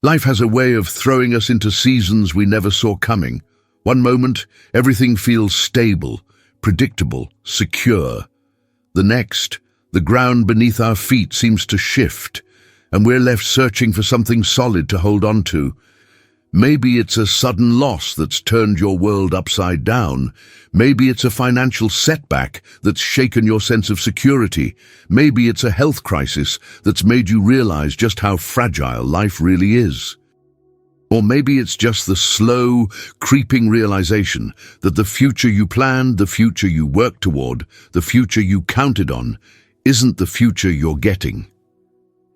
Life has a way of throwing us into seasons we never saw coming. One moment, everything feels stable, predictable, secure. The next, the ground beneath our feet seems to shift, and we're left searching for something solid to hold on to. Maybe it's a sudden loss that's turned your world upside down. Maybe it's a financial setback that's shaken your sense of security. Maybe it's a health crisis that's made you realize just how fragile life really is. Or maybe it's just the slow, creeping realization that the future you planned, the future you worked toward, the future you counted on, isn't the future you're getting.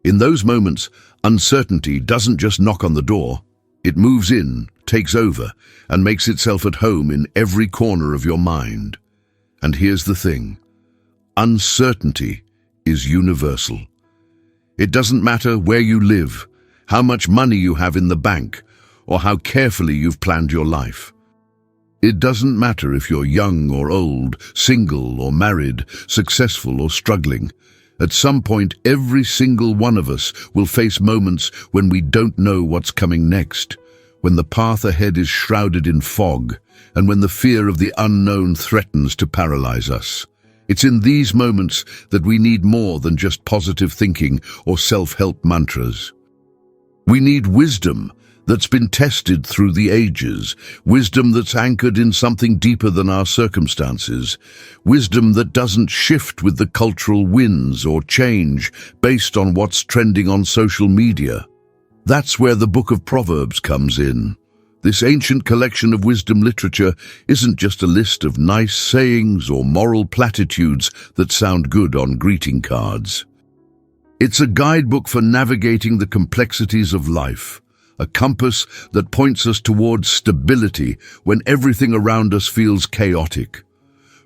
In those moments, uncertainty doesn't just knock on the door. It moves in, takes over, and makes itself at home in every corner of your mind. And here's the thing: uncertainty is universal. It doesn't matter where you live, how much money you have in the bank, or how carefully you've planned your life. It doesn't matter if you're young or old, single or married, successful or struggling. At some point, every single one of us will face moments when we don't know what's coming next, when the path ahead is shrouded in fog, and when the fear of the unknown threatens to paralyze us. It's in these moments that we need more than just positive thinking or self-help mantras. We need wisdom that's been tested through the ages, wisdom that's anchored in something deeper than our circumstances, wisdom that doesn't shift with the cultural winds or change based on what's trending on social media. That's where the Book of Proverbs comes in. This ancient collection of wisdom literature isn't just a list of nice sayings or moral platitudes that sound good on greeting cards. It's a guidebook for navigating the complexities of life, a compass that points us towards stability when everything around us feels chaotic.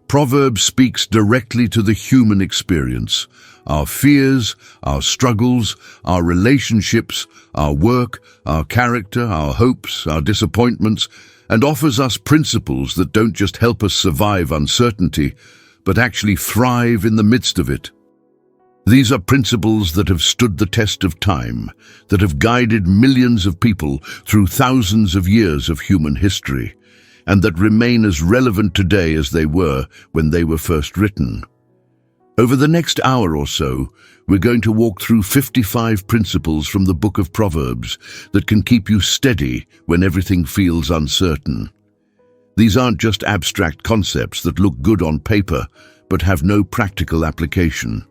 Proverbs speaks directly to the human experience, our fears, our struggles, our relationships, our work, our character, our hopes, our disappointments, and offers us principles that don't just help us survive uncertainty, but actually thrive in the midst of it. These are principles that have stood the test of time, that have guided millions of people through thousands of years of human history, and that remain as relevant today as they were when they were first written. Over the next hour or so, we're going to walk through 55 principles from the Book of Proverbs that can keep you steady when everything feels uncertain. These aren't just abstract concepts that look good on paper, but have no practical application.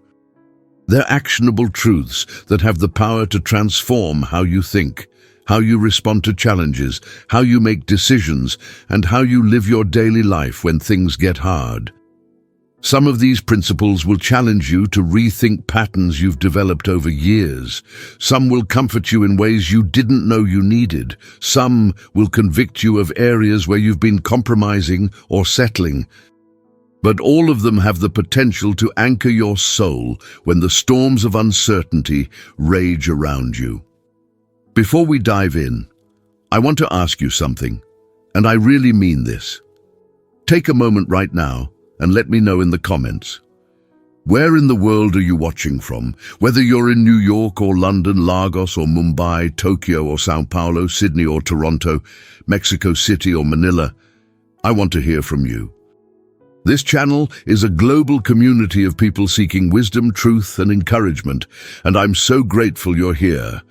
They're actionable truths that have the power to transform how you think, how you respond to challenges, how you make decisions, and how you live your daily life when things get hard. Some of these principles will challenge you to rethink patterns you've developed over years. Some will comfort you in ways you didn't know you needed. Some will convict you of areas where you've been compromising or settling. But all of them have the potential to anchor your soul when the storms of uncertainty rage around you. Before we dive in, I want to ask you something, and I really mean this. Take a moment right now and let me know in the comments. Where in the world are you watching from? Whether you're in New York or London, Lagos or Mumbai, Tokyo or Sao Paulo, Sydney or Toronto, Mexico City or Manila, I want to hear from you. This channel is a global community of people seeking wisdom, truth, and encouragement, and I'm so grateful you're here.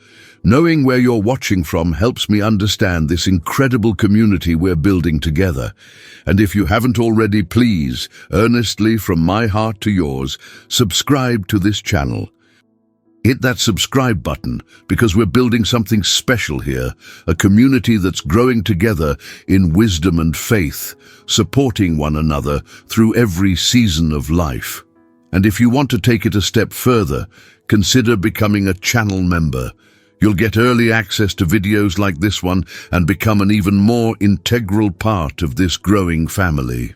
Knowing where you're watching from helps me understand this incredible community we're building together. And if you haven't already, please, earnestly from my heart to yours, subscribe to this channel. Hit that subscribe button because we're building something special here, a community that's growing together in wisdom and faith, supporting one another through every season of life. And if you want to take it a step further, consider becoming a channel member. You'll get early access to videos like this one and become an even more integral part of this growing family.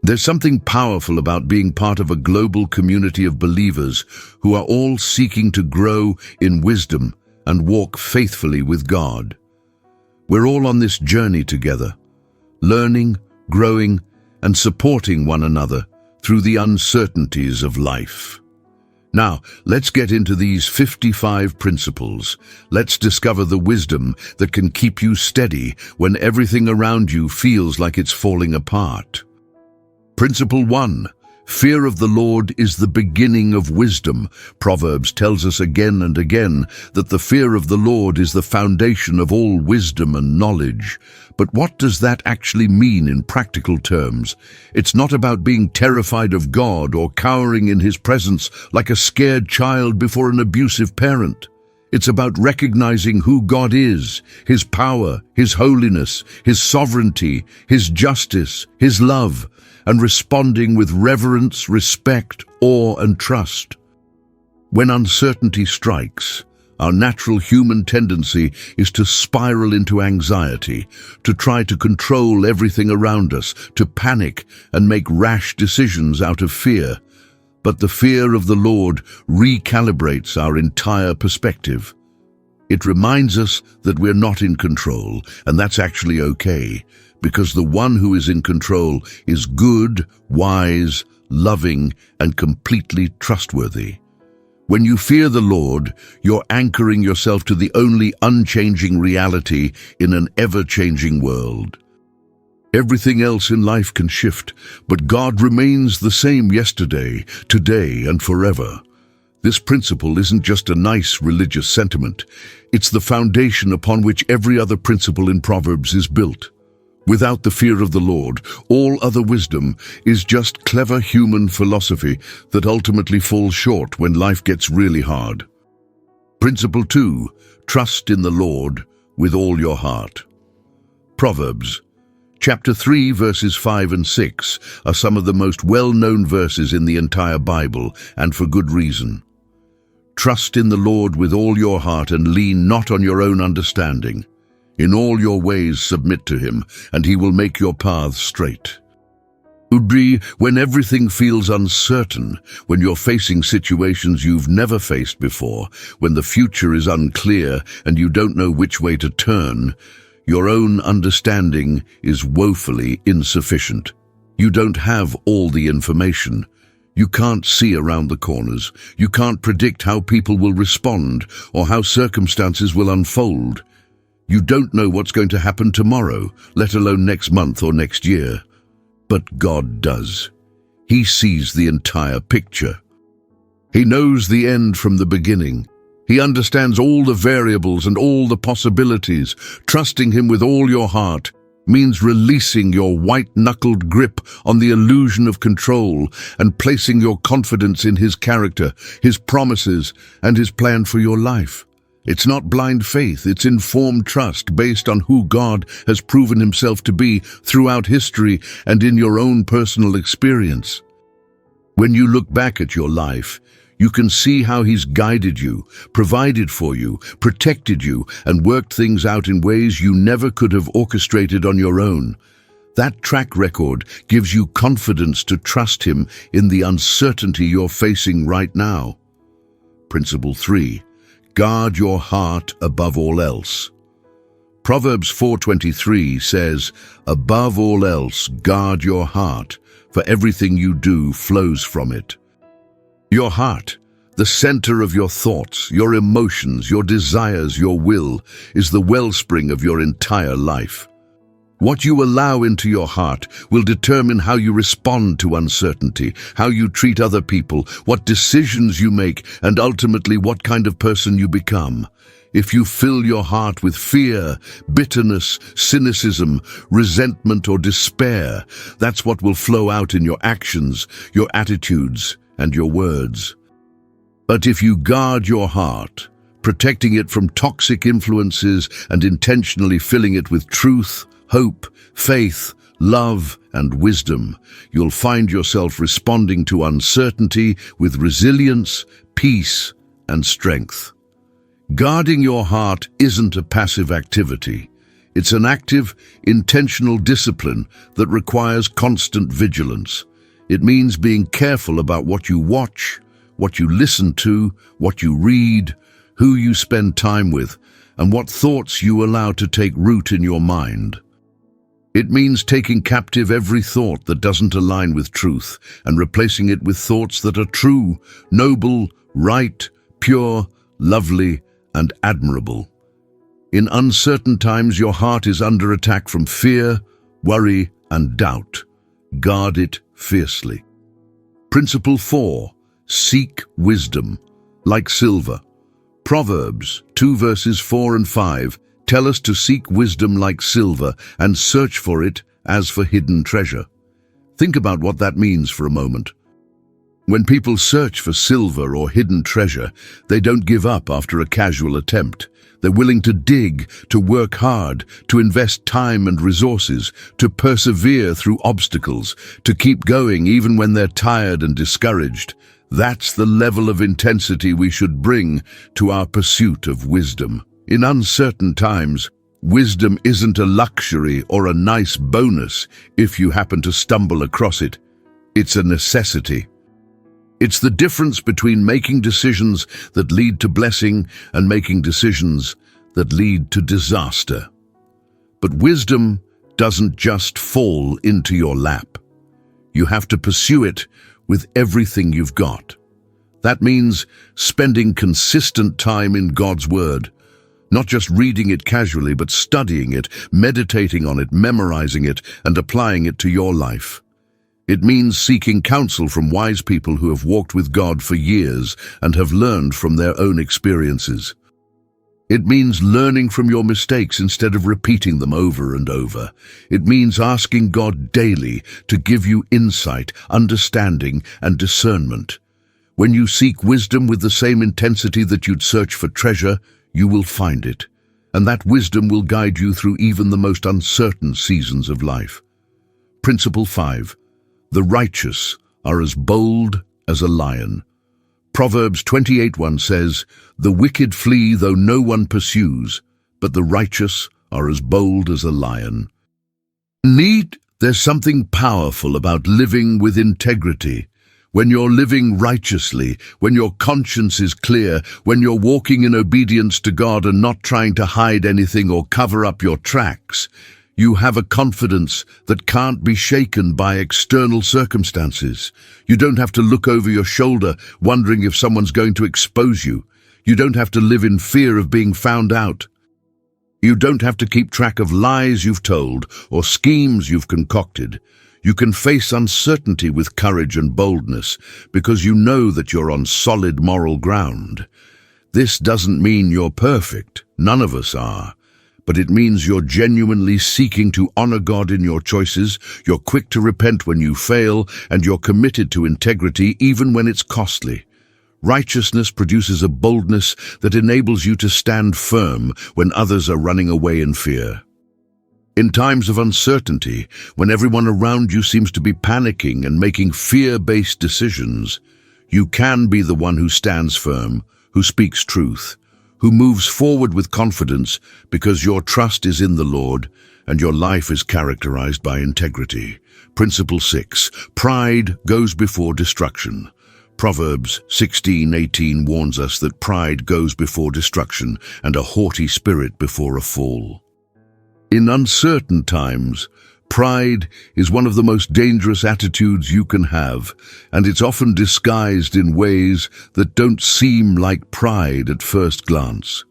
There's something powerful about being part of a global community of believers who are all seeking to grow in wisdom and walk faithfully with God. We're all on this journey together, learning, growing, and supporting one another through the uncertainties of life. Now, let's get into these 55 principles. Let's discover the wisdom that can keep you steady when everything around you feels like it's falling apart. Principle 1. Fear of the Lord is the beginning of wisdom. Proverbs tells us again and again that the fear of the Lord is the foundation of all wisdom and knowledge. But what does that actually mean in practical terms? It's not about being terrified of God or cowering in His presence like a scared child before an abusive parent. It's about recognizing who God is, His power, His holiness, His sovereignty, His justice, His love, and responding with reverence, respect, awe, and trust. When uncertainty strikes, our natural human tendency is to spiral into anxiety, to try to control everything around us, to panic and make rash decisions out of fear. But the fear of the Lord recalibrates our entire perspective. It reminds us that we're not in control, and that's actually okay, because the one who is in control is good, wise, loving, and completely trustworthy. When you fear the Lord, you're anchoring yourself to the only unchanging reality in an ever-changing world. Everything else in life can shift, but God remains the same yesterday, today, and forever. This principle isn't just a nice religious sentiment. It's the foundation upon which every other principle in Proverbs is built. Without the fear of the Lord, all other wisdom is just clever human philosophy that ultimately falls short when life gets really hard. Principle 2. Trust in the Lord with all your heart. Proverbs Chapter 3, verses 5 and 6 are some of the most well-known verses in the entire Bible, and for good reason. Trust in the Lord with all your heart and lean not on your own understanding. In all your ways submit to Him, and He will make your paths straight. Udri, when everything feels uncertain, when you're facing situations you've never faced before, when the future is unclear and you don't know which way to turn, your own understanding is woefully insufficient. You don't have all the information. You can't see around the corners. You can't predict how people will respond or how circumstances will unfold. You don't know what's going to happen tomorrow, let alone next month or next year. But God does. He sees the entire picture. He knows the end from the beginning. He understands all the variables and all the possibilities. Trusting Him with all your heart means releasing your white-knuckled grip on the illusion of control and placing your confidence in His character, His promises, and His plan for your life. It's not blind faith, it's informed trust based on who God has proven Himself to be throughout history and in your own personal experience. When you look back at your life, you can see how He's guided you, provided for you, protected you, and worked things out in ways you never could have orchestrated on your own. That track record gives you confidence to trust Him in the uncertainty you're facing right now. Principle 3. Guard your heart above all else. Proverbs 4:23 says, "Above all else, guard your heart, for everything you do flows from it." Your heart, the center of your thoughts, your emotions, your desires, your will, is the wellspring of your entire life. What you allow into your heart will determine how you respond to uncertainty, how you treat other people, what decisions you make, and ultimately what kind of person you become. If you fill your heart with fear, bitterness, cynicism, resentment, or despair, that's what will flow out in your actions, your attitudes, and your words. But if you guard your heart, protecting it from toxic influences and intentionally filling it with truth, hope, faith, love, and wisdom, you'll find yourself responding to uncertainty with resilience, peace, and strength. Guarding your heart isn't a passive activity. It's an active, intentional discipline that requires constant vigilance. It means being careful about what you watch, what you listen to, what you read, who you spend time with, and what thoughts you allow to take root in your mind. It means taking captive every thought that doesn't align with truth and replacing it with thoughts that are true, noble, right, pure, lovely, and admirable. In uncertain times, your heart is under attack from fear, worry, and doubt. Guard it fiercely. Principle 4. Seek wisdom, like silver. Proverbs 2 verses 4 and 5 tell us to seek wisdom like silver and search for it as for hidden treasure. Think about what that means for a moment. When people search for silver or hidden treasure, they don't give up after a casual attempt. They're willing to dig, to work hard, to invest time and resources, to persevere through obstacles, to keep going even when they're tired and discouraged. That's the level of intensity we should bring to our pursuit of wisdom. In uncertain times, wisdom isn't a luxury or a nice bonus if you happen to stumble across it. It's a necessity. It's the difference between making decisions that lead to blessing and making decisions that lead to disaster. But wisdom doesn't just fall into your lap. You have to pursue it with everything you've got. That means spending consistent time in God's Word, not just reading it casually, but studying it, meditating on it, memorizing it, and applying it to your life. It means seeking counsel from wise people who have walked with God for years and have learned from their own experiences. It means learning from your mistakes instead of repeating them over and over. It means asking God daily to give you insight, understanding, and discernment. When you seek wisdom with the same intensity that you'd search for treasure, you will find it, and that wisdom will guide you through even the most uncertain seasons of life. Principle 5. The righteous are as bold as a lion. Proverbs 28:1 says, "The wicked flee though no one pursues, but the righteous are as bold as a lion." There's something powerful about living with integrity. When you're living righteously, when your conscience is clear, when you're walking in obedience to God and not trying to hide anything or cover up your tracks, you have a confidence that can't be shaken by external circumstances. You don't have to look over your shoulder wondering if someone's going to expose you. You don't have to live in fear of being found out. You don't have to keep track of lies you've told or schemes you've concocted. You can face uncertainty with courage and boldness because you know that you're on solid moral ground. This doesn't mean you're perfect. None of us are. But it means you're genuinely seeking to honor God in your choices, you're quick to repent when you fail, and you're committed to integrity even when it's costly. Righteousness produces a boldness that enables you to stand firm when others are running away in fear. In times of uncertainty, when everyone around you seems to be panicking and making fear-based decisions, you can be the one who stands firm, who speaks truth, who moves forward with confidence because your trust is in the Lord and your life is characterized by integrity. Principle 6. Pride goes before destruction. Proverbs 16:18 warns us that pride goes before destruction and a haughty spirit before a fall. In uncertain times, pride is one of the most dangerous attitudes you can have, and it's often disguised in ways that don't seem like pride at first glance.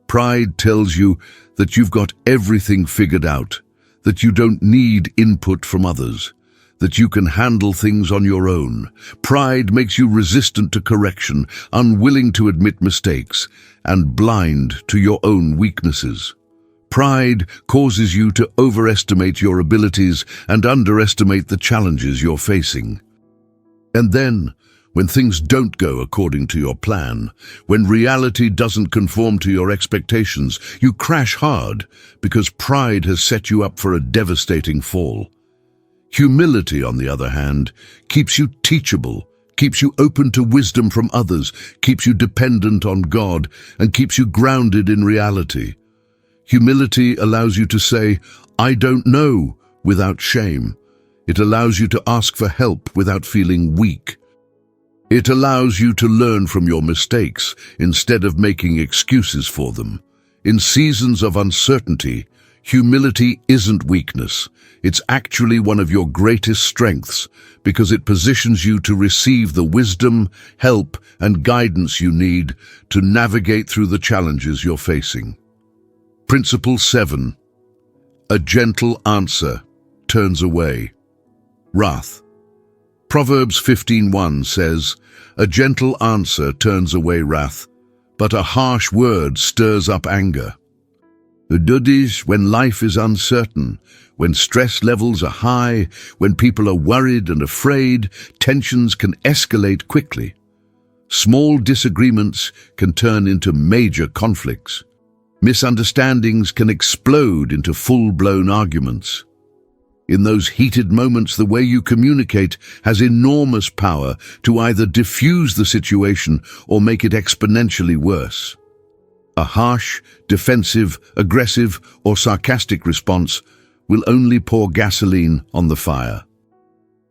Pride tells you that you've got everything figured out, that you don't need input from others, that you can handle things on your own. Pride makes you resistant to correction, unwilling to admit mistakes, and blind to your own weaknesses. Pride causes you to overestimate your abilities and underestimate the challenges you're facing. And then, when things don't go according to your plan, when reality doesn't conform to your expectations, you crash hard because pride has set you up for a devastating fall. Humility, on the other hand, keeps you teachable, keeps you open to wisdom from others, keeps you dependent on God, and keeps you grounded in reality. Humility allows you to say, "I don't know," without shame. It allows you to ask for help without feeling weak. It allows you to learn from your mistakes instead of making excuses for them. In seasons of uncertainty, Humility isn't weakness. It's actually one of your greatest strengths because it positions you to receive the wisdom, help, and guidance you need to navigate through the challenges you're facing. Principle 7. A gentle answer turns away wrath. Proverbs 15:1 says, "A gentle answer turns away wrath, but a harsh word stirs up anger." When life is uncertain, when stress levels are high, when people are worried and afraid, tensions can escalate quickly. Small disagreements can turn into major conflicts. Misunderstandings can explode into full-blown arguments. In those heated moments, the way you communicate has enormous power to either diffuse the situation or make it exponentially worse. A harsh, defensive, aggressive, or sarcastic response will only pour gasoline on the fire.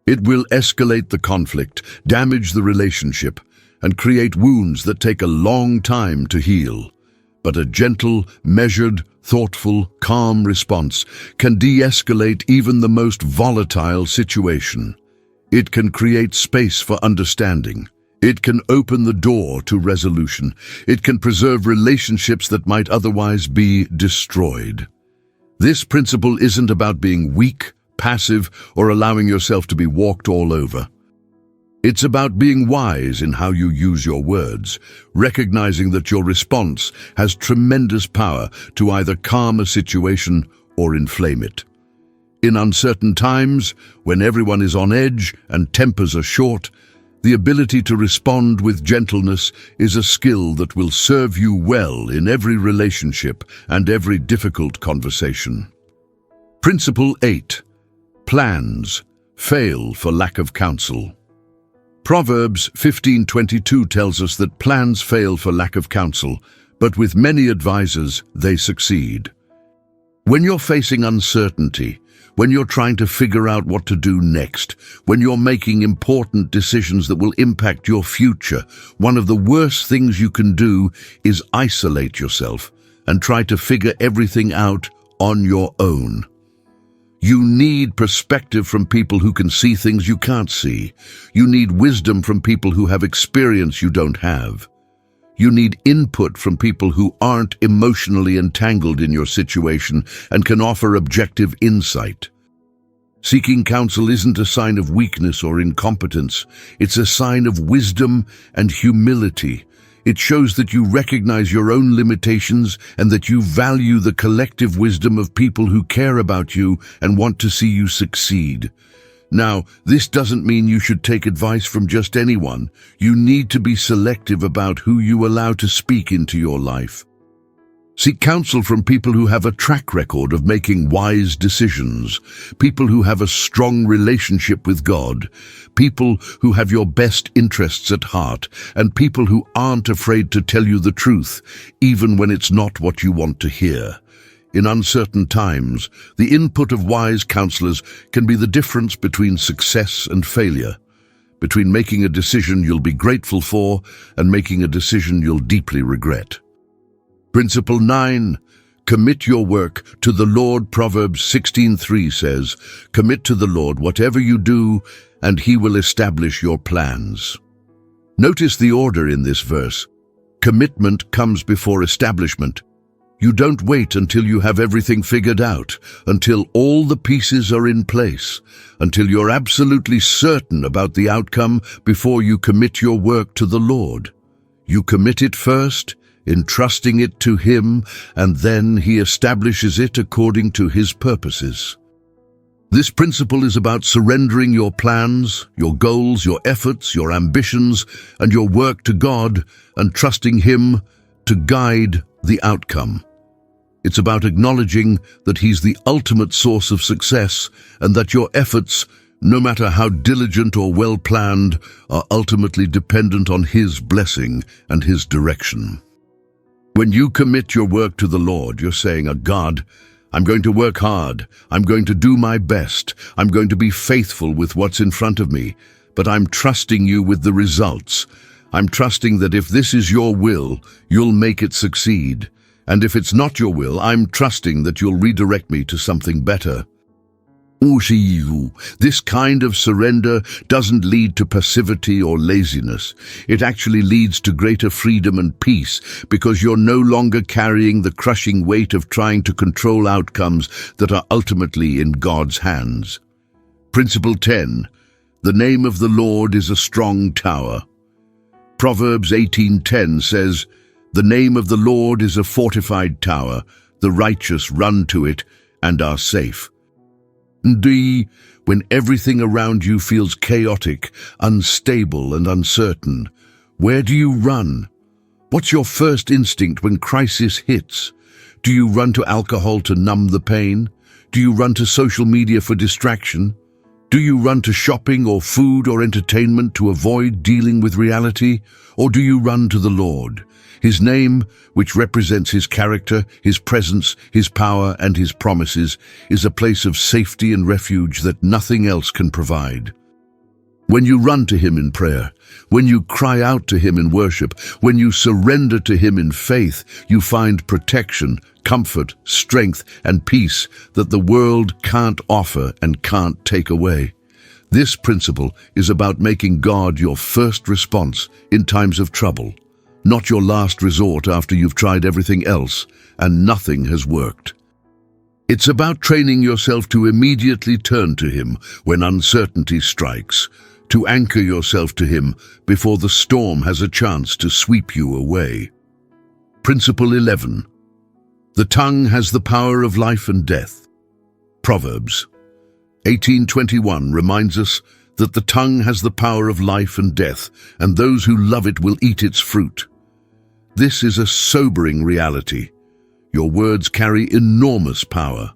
It will escalate the conflict, damage the relationship, and create wounds that take a long time to heal. But a gentle, measured, thoughtful, calm response can de-escalate even the most volatile situation. It can create space for understanding. It can open the door to resolution. It can preserve relationships that might otherwise be destroyed. This principle isn't about being weak, passive, or allowing yourself to be walked all over. It's about being wise in how you use your words, recognizing that your response has tremendous power to either calm a situation or inflame it. In uncertain times, when everyone is on edge and tempers are short, the ability to respond with gentleness is a skill that will serve you well in every relationship and every difficult conversation. Principle 8. Plans fail for lack of counsel. Proverbs 15:22 tells us that plans fail for lack of counsel, but with many advisors, they succeed. When you're facing uncertainty, when you're trying to figure out what to do next, when you're making important decisions that will impact your future, one of the worst things you can do is isolate yourself and try to figure everything out on your own. You need perspective from people who can see things you can't see. You need wisdom from people who have experience you don't have. You need input from people who aren't emotionally entangled in your situation and can offer objective insight. Seeking counsel isn't a sign of weakness or incompetence. It's a sign of wisdom and humility. It shows that you recognize your own limitations and that you value the collective wisdom of people who care about you and want to see you succeed. Now, this doesn't mean you should take advice from just anyone. You need to be selective about who you allow to speak into your life. Seek counsel from people who have a track record of making wise decisions, people who have a strong relationship with God, people who have your best interests at heart, and people who aren't afraid to tell you the truth, even when it's not what you want to hear. In uncertain times, the input of wise counselors can be the difference between success and failure, between making a decision you'll be grateful for and making a decision you'll deeply regret. Principle 9. Commit your work to the Lord. Proverbs 16:3 says, "Commit to the Lord whatever you do, and He will establish your plans." Notice the order in this verse. Commitment comes before establishment. You don't wait until you have everything figured out, until all the pieces are in place, until you're absolutely certain about the outcome before you commit your work to the Lord. You commit it first, entrusting it to Him, and then He establishes it according to His purposes. This principle is about surrendering your plans, your goals, your efforts, your ambitions, and your work to God, and trusting Him to guide the outcome. It's about acknowledging that He's the ultimate source of success, and that your efforts, no matter how diligent or well-planned, are ultimately dependent on His blessing and His direction. When you commit your work to the Lord, you're saying, God, I'm going to work hard. I'm going to do my best. I'm going to be faithful with what's in front of me. But I'm trusting you with the results. I'm trusting that if this is your will, you'll make it succeed. And if it's not your will, I'm trusting that you'll redirect me to something better. This kind of surrender doesn't lead to passivity or laziness. It actually leads to greater freedom and peace because you're no longer carrying the crushing weight of trying to control outcomes that are ultimately in God's hands. Principle 10. The name of the Lord is a strong tower. Proverbs 18:10 says, "The name of the Lord is a fortified tower. The righteous run to it and are safe." When everything around you feels chaotic, unstable, and uncertain, where do you run? What's your first instinct when crisis hits? Do you run to alcohol to numb the pain? Do you run to social media for distraction? Do you run to shopping or food or entertainment to avoid dealing with reality? Or do you run to the Lord? His name, which represents his character, his presence, his power, and his promises, is a place of safety and refuge that nothing else can provide. When you run to him in prayer, when you cry out to him in worship, when you surrender to him in faith, you find protection, comfort, strength, and peace that the world can't offer and can't take away. This principle is about making God your first response in times of trouble, not your last resort after you've tried everything else and nothing has worked. It's about training yourself to immediately turn to him when uncertainty strikes, to anchor yourself to him before the storm has a chance to sweep you away. Principle 11. The tongue has the power of life and death. Proverbs 18:21 reminds us that the tongue has the power of life and death, and those who love it will eat its fruit. This is a sobering reality. Your words carry enormous power.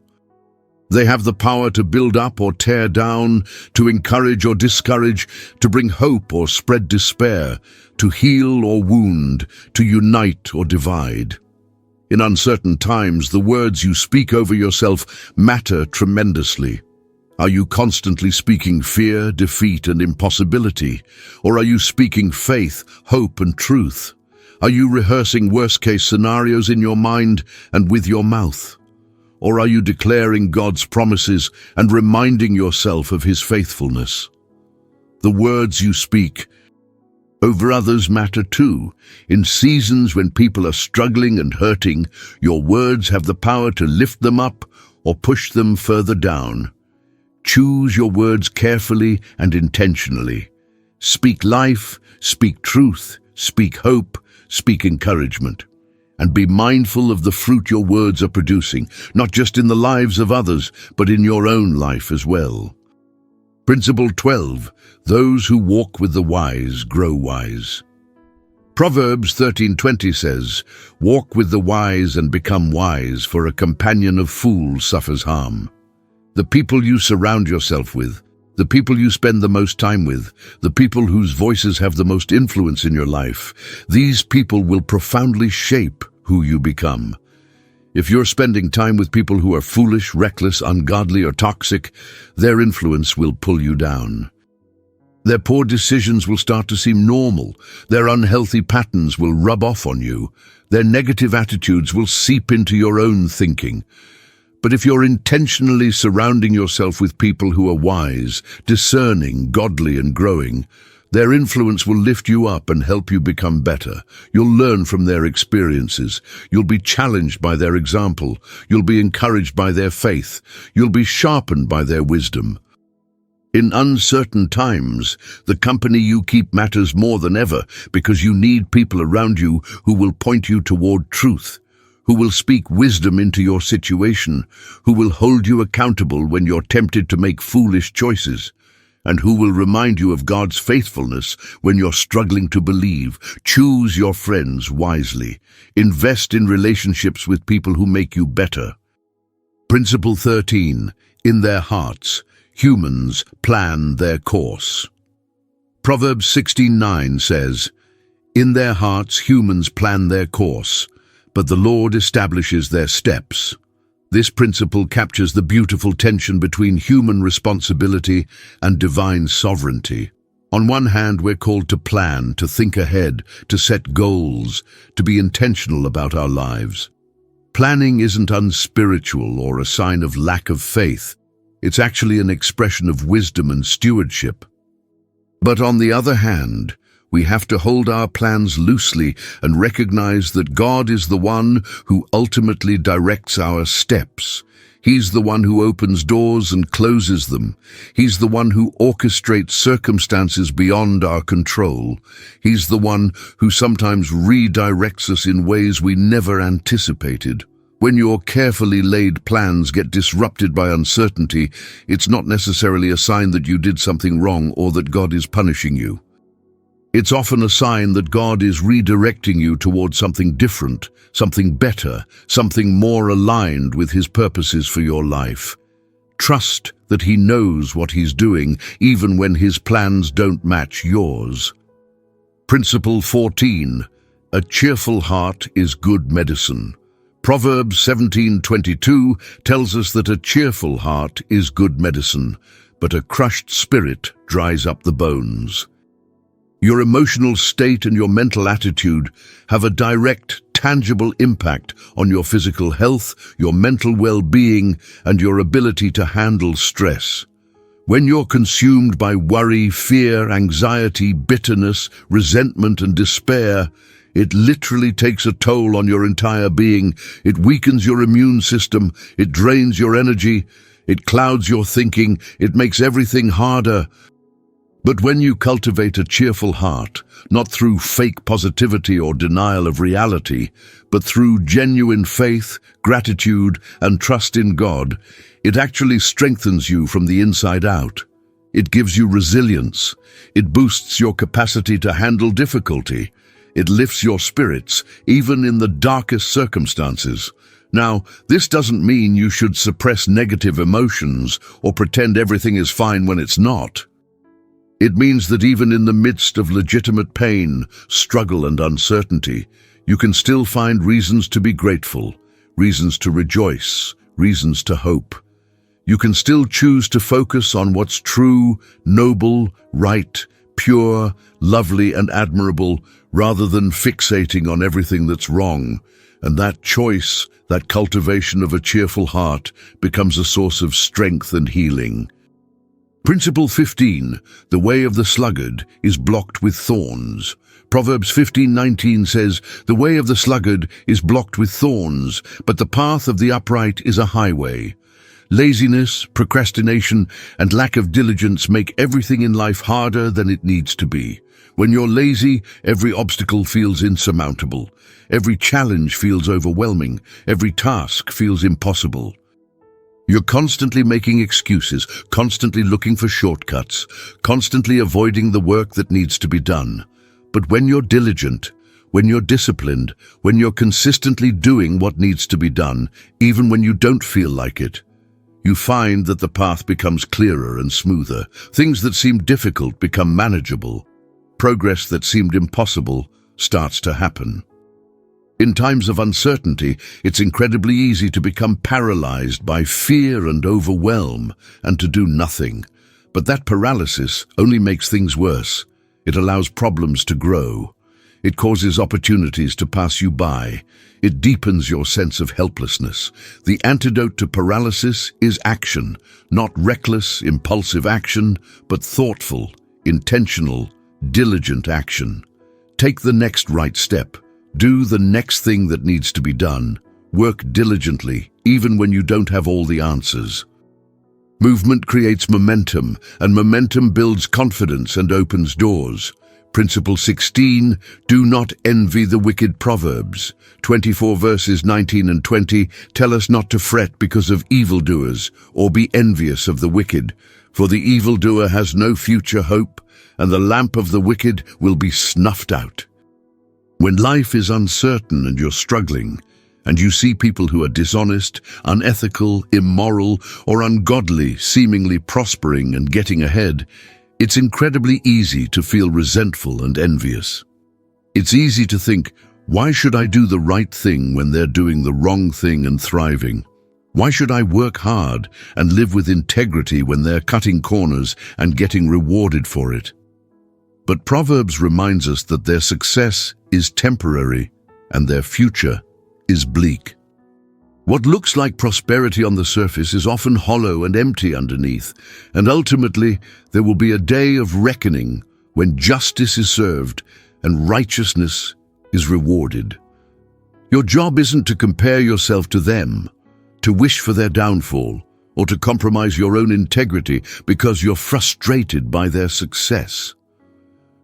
They have the power to build up or tear down, to encourage or discourage, to bring hope or spread despair, to heal or wound, to unite or divide. In uncertain times, the words you speak over yourself matter tremendously. Are you constantly speaking fear, defeat, and impossibility? Or are you speaking faith, hope, and truth? Are you rehearsing worst-case scenarios in your mind and with your mouth? Or are you declaring God's promises and reminding yourself of his faithfulness? The words you speak over others matter too. In seasons when people are struggling and hurting, your words have the power to lift them up or push them further down. Choose your words carefully and intentionally. Speak life, speak truth, speak hope, speak encouragement. And be mindful of the fruit your words are producing, not just in the lives of others, but in your own life as well. Principle 12. Those who walk with the wise grow wise. Proverbs 13:20 says, "Walk with the wise and become wise, for a companion of fools suffers harm." The people you surround yourself with, the people you spend the most time with, the people whose voices have the most influence in your life, these people will profoundly shape who you become. If you're spending time with people who are foolish, reckless, ungodly, or toxic, their influence will pull you down. Their poor decisions will start to seem normal. Their unhealthy patterns will rub off on you. Their negative attitudes will seep into your own thinking. But if you're intentionally surrounding yourself with people who are wise, discerning, godly, and growing, their influence will lift you up and help you become better. You'll learn from their experiences. You'll be challenged by their example. You'll be encouraged by their faith. You'll be sharpened by their wisdom. In uncertain times, the company you keep matters more than ever because you need people around you who will point you toward truth, who will speak wisdom into your situation, who will hold you accountable when you're tempted to make foolish choices, and who will remind you of God's faithfulness when you're struggling to believe. Choose your friends wisely. Invest in relationships with people who make you better. Principle 13. In their hearts, humans plan their course. Proverbs 16:9 says, "In their hearts humans plan their course, but the Lord establishes their steps." This principle captures the beautiful tension between human responsibility and divine sovereignty. On one hand, we're called to plan, to think ahead, to set goals, to be intentional about our lives. Planning isn't unspiritual or a sign of lack of faith. It's actually an expression of wisdom and stewardship. But on the other hand, we have to hold our plans loosely and recognize that God is the one who ultimately directs our steps. He's the one who opens doors and closes them. He's the one who orchestrates circumstances beyond our control. He's the one who sometimes redirects us in ways we never anticipated. When your carefully laid plans get disrupted by uncertainty, it's not necessarily a sign that you did something wrong or that God is punishing you. It's often a sign that God is redirecting you towards something different, something better, something more aligned with His purposes for your life. Trust that He knows what He's doing, even when His plans don't match yours. Principle 14. A cheerful heart is good medicine. Proverbs 17:22 tells us that a cheerful heart is good medicine, but a crushed spirit dries up the bones. Your emotional state and your mental attitude have a direct, tangible impact on your physical health, your mental well-being, and your ability to handle stress. When you're consumed by worry, fear, anxiety, bitterness, resentment, and despair, it literally takes a toll on your entire being. It weakens your immune system, it drains your energy, it clouds your thinking, it makes everything harder. But when you cultivate a cheerful heart, not through fake positivity or denial of reality, but through genuine faith, gratitude, and trust in God, it actually strengthens you from the inside out. It gives you resilience. It boosts your capacity to handle difficulty. It lifts your spirits, even in the darkest circumstances. Now, this doesn't mean you should suppress negative emotions or pretend everything is fine when it's not. It means that even in the midst of legitimate pain, struggle, and uncertainty, you can still find reasons to be grateful, reasons to rejoice, reasons to hope. You can still choose to focus on what's true, noble, right, pure, lovely, and admirable, rather than fixating on everything that's wrong. And that choice, that cultivation of a cheerful heart, becomes a source of strength and healing. Principle 15. The way of the sluggard is blocked with thorns. Proverbs 15:19 says, "The way of the sluggard is blocked with thorns, but the path of the upright is a highway." Laziness, procrastination, and lack of diligence make everything in life harder than it needs to be. When you're lazy, every obstacle feels insurmountable. Every challenge feels overwhelming. Every task feels impossible. You're constantly making excuses, constantly looking for shortcuts, constantly avoiding the work that needs to be done. But when you're diligent, when you're disciplined, when you're consistently doing what needs to be done, even when you don't feel like it, you find that the path becomes clearer and smoother. Things that seemed difficult become manageable. Progress that seemed impossible starts to happen. In times of uncertainty, it's incredibly easy to become paralyzed by fear and overwhelm and to do nothing. But that paralysis only makes things worse. It allows problems to grow. It causes opportunities to pass you by. It deepens your sense of helplessness. The antidote to paralysis is action, not reckless, impulsive action, but thoughtful, intentional, diligent action. Take the next right step. Do the next thing that needs to be done. Work diligently, even when you don't have all the answers. Movement creates momentum, and momentum builds confidence and opens doors. Principle 16, do not envy the wicked. Proverbs 24 verses 19 and 20 tell us not to fret because of evildoers, or be envious of the wicked. For the evildoer has no future hope, and the lamp of the wicked will be snuffed out. When life is uncertain and you're struggling, and you see people who are dishonest, unethical, immoral, or ungodly seemingly prospering and getting ahead, it's incredibly easy to feel resentful and envious. It's easy to think, why should I do the right thing when they're doing the wrong thing and thriving? Why should I work hard and live with integrity when they're cutting corners and getting rewarded for it? But Proverbs reminds us that their success is temporary and their future is bleak. What looks like prosperity on the surface is often hollow and empty underneath, and ultimately there will be a day of reckoning when justice is served and righteousness is rewarded. Your job isn't to compare yourself to them, to wish for their downfall, or to compromise your own integrity because you're frustrated by their success.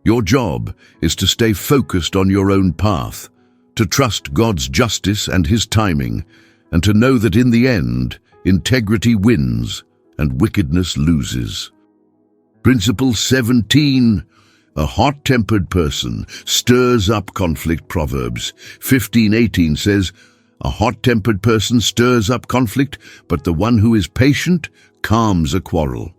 Your job is to stay focused on your own path, to trust God's justice and His timing, and to know that in the end, integrity wins and wickedness loses. Principle 17. A hot-tempered person stirs up conflict. Proverbs 15:18 says, "A hot-tempered person stirs up conflict, but the one who is patient calms a quarrel."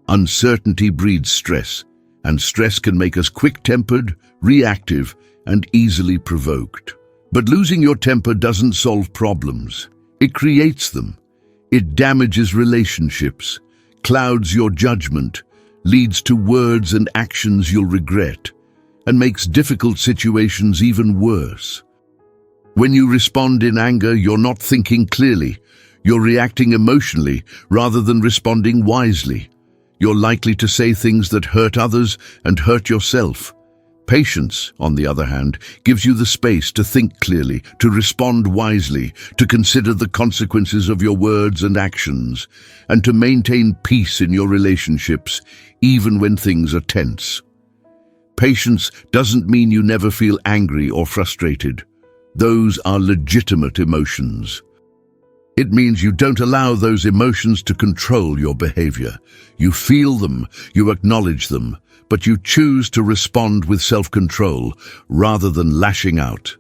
Uncertainty breeds stress, and stress can make us quick-tempered, reactive, and easily provoked. But losing your temper doesn't solve problems. It creates them. It damages relationships, clouds your judgment, leads to words and actions you'll regret, and makes difficult situations even worse. When you respond in anger, you're not thinking clearly. You're reacting emotionally rather than responding wisely. You're likely to say things that hurt others and hurt yourself. Patience, on the other hand, gives you the space to think clearly, to respond wisely, to consider the consequences of your words and actions, and to maintain peace in your relationships, even when things are tense. Patience doesn't mean you never feel angry or frustrated. Those are legitimate emotions. It means you don't allow those emotions to control your behavior. You feel them, you acknowledge them, but you choose to respond with self-control rather than lashing out.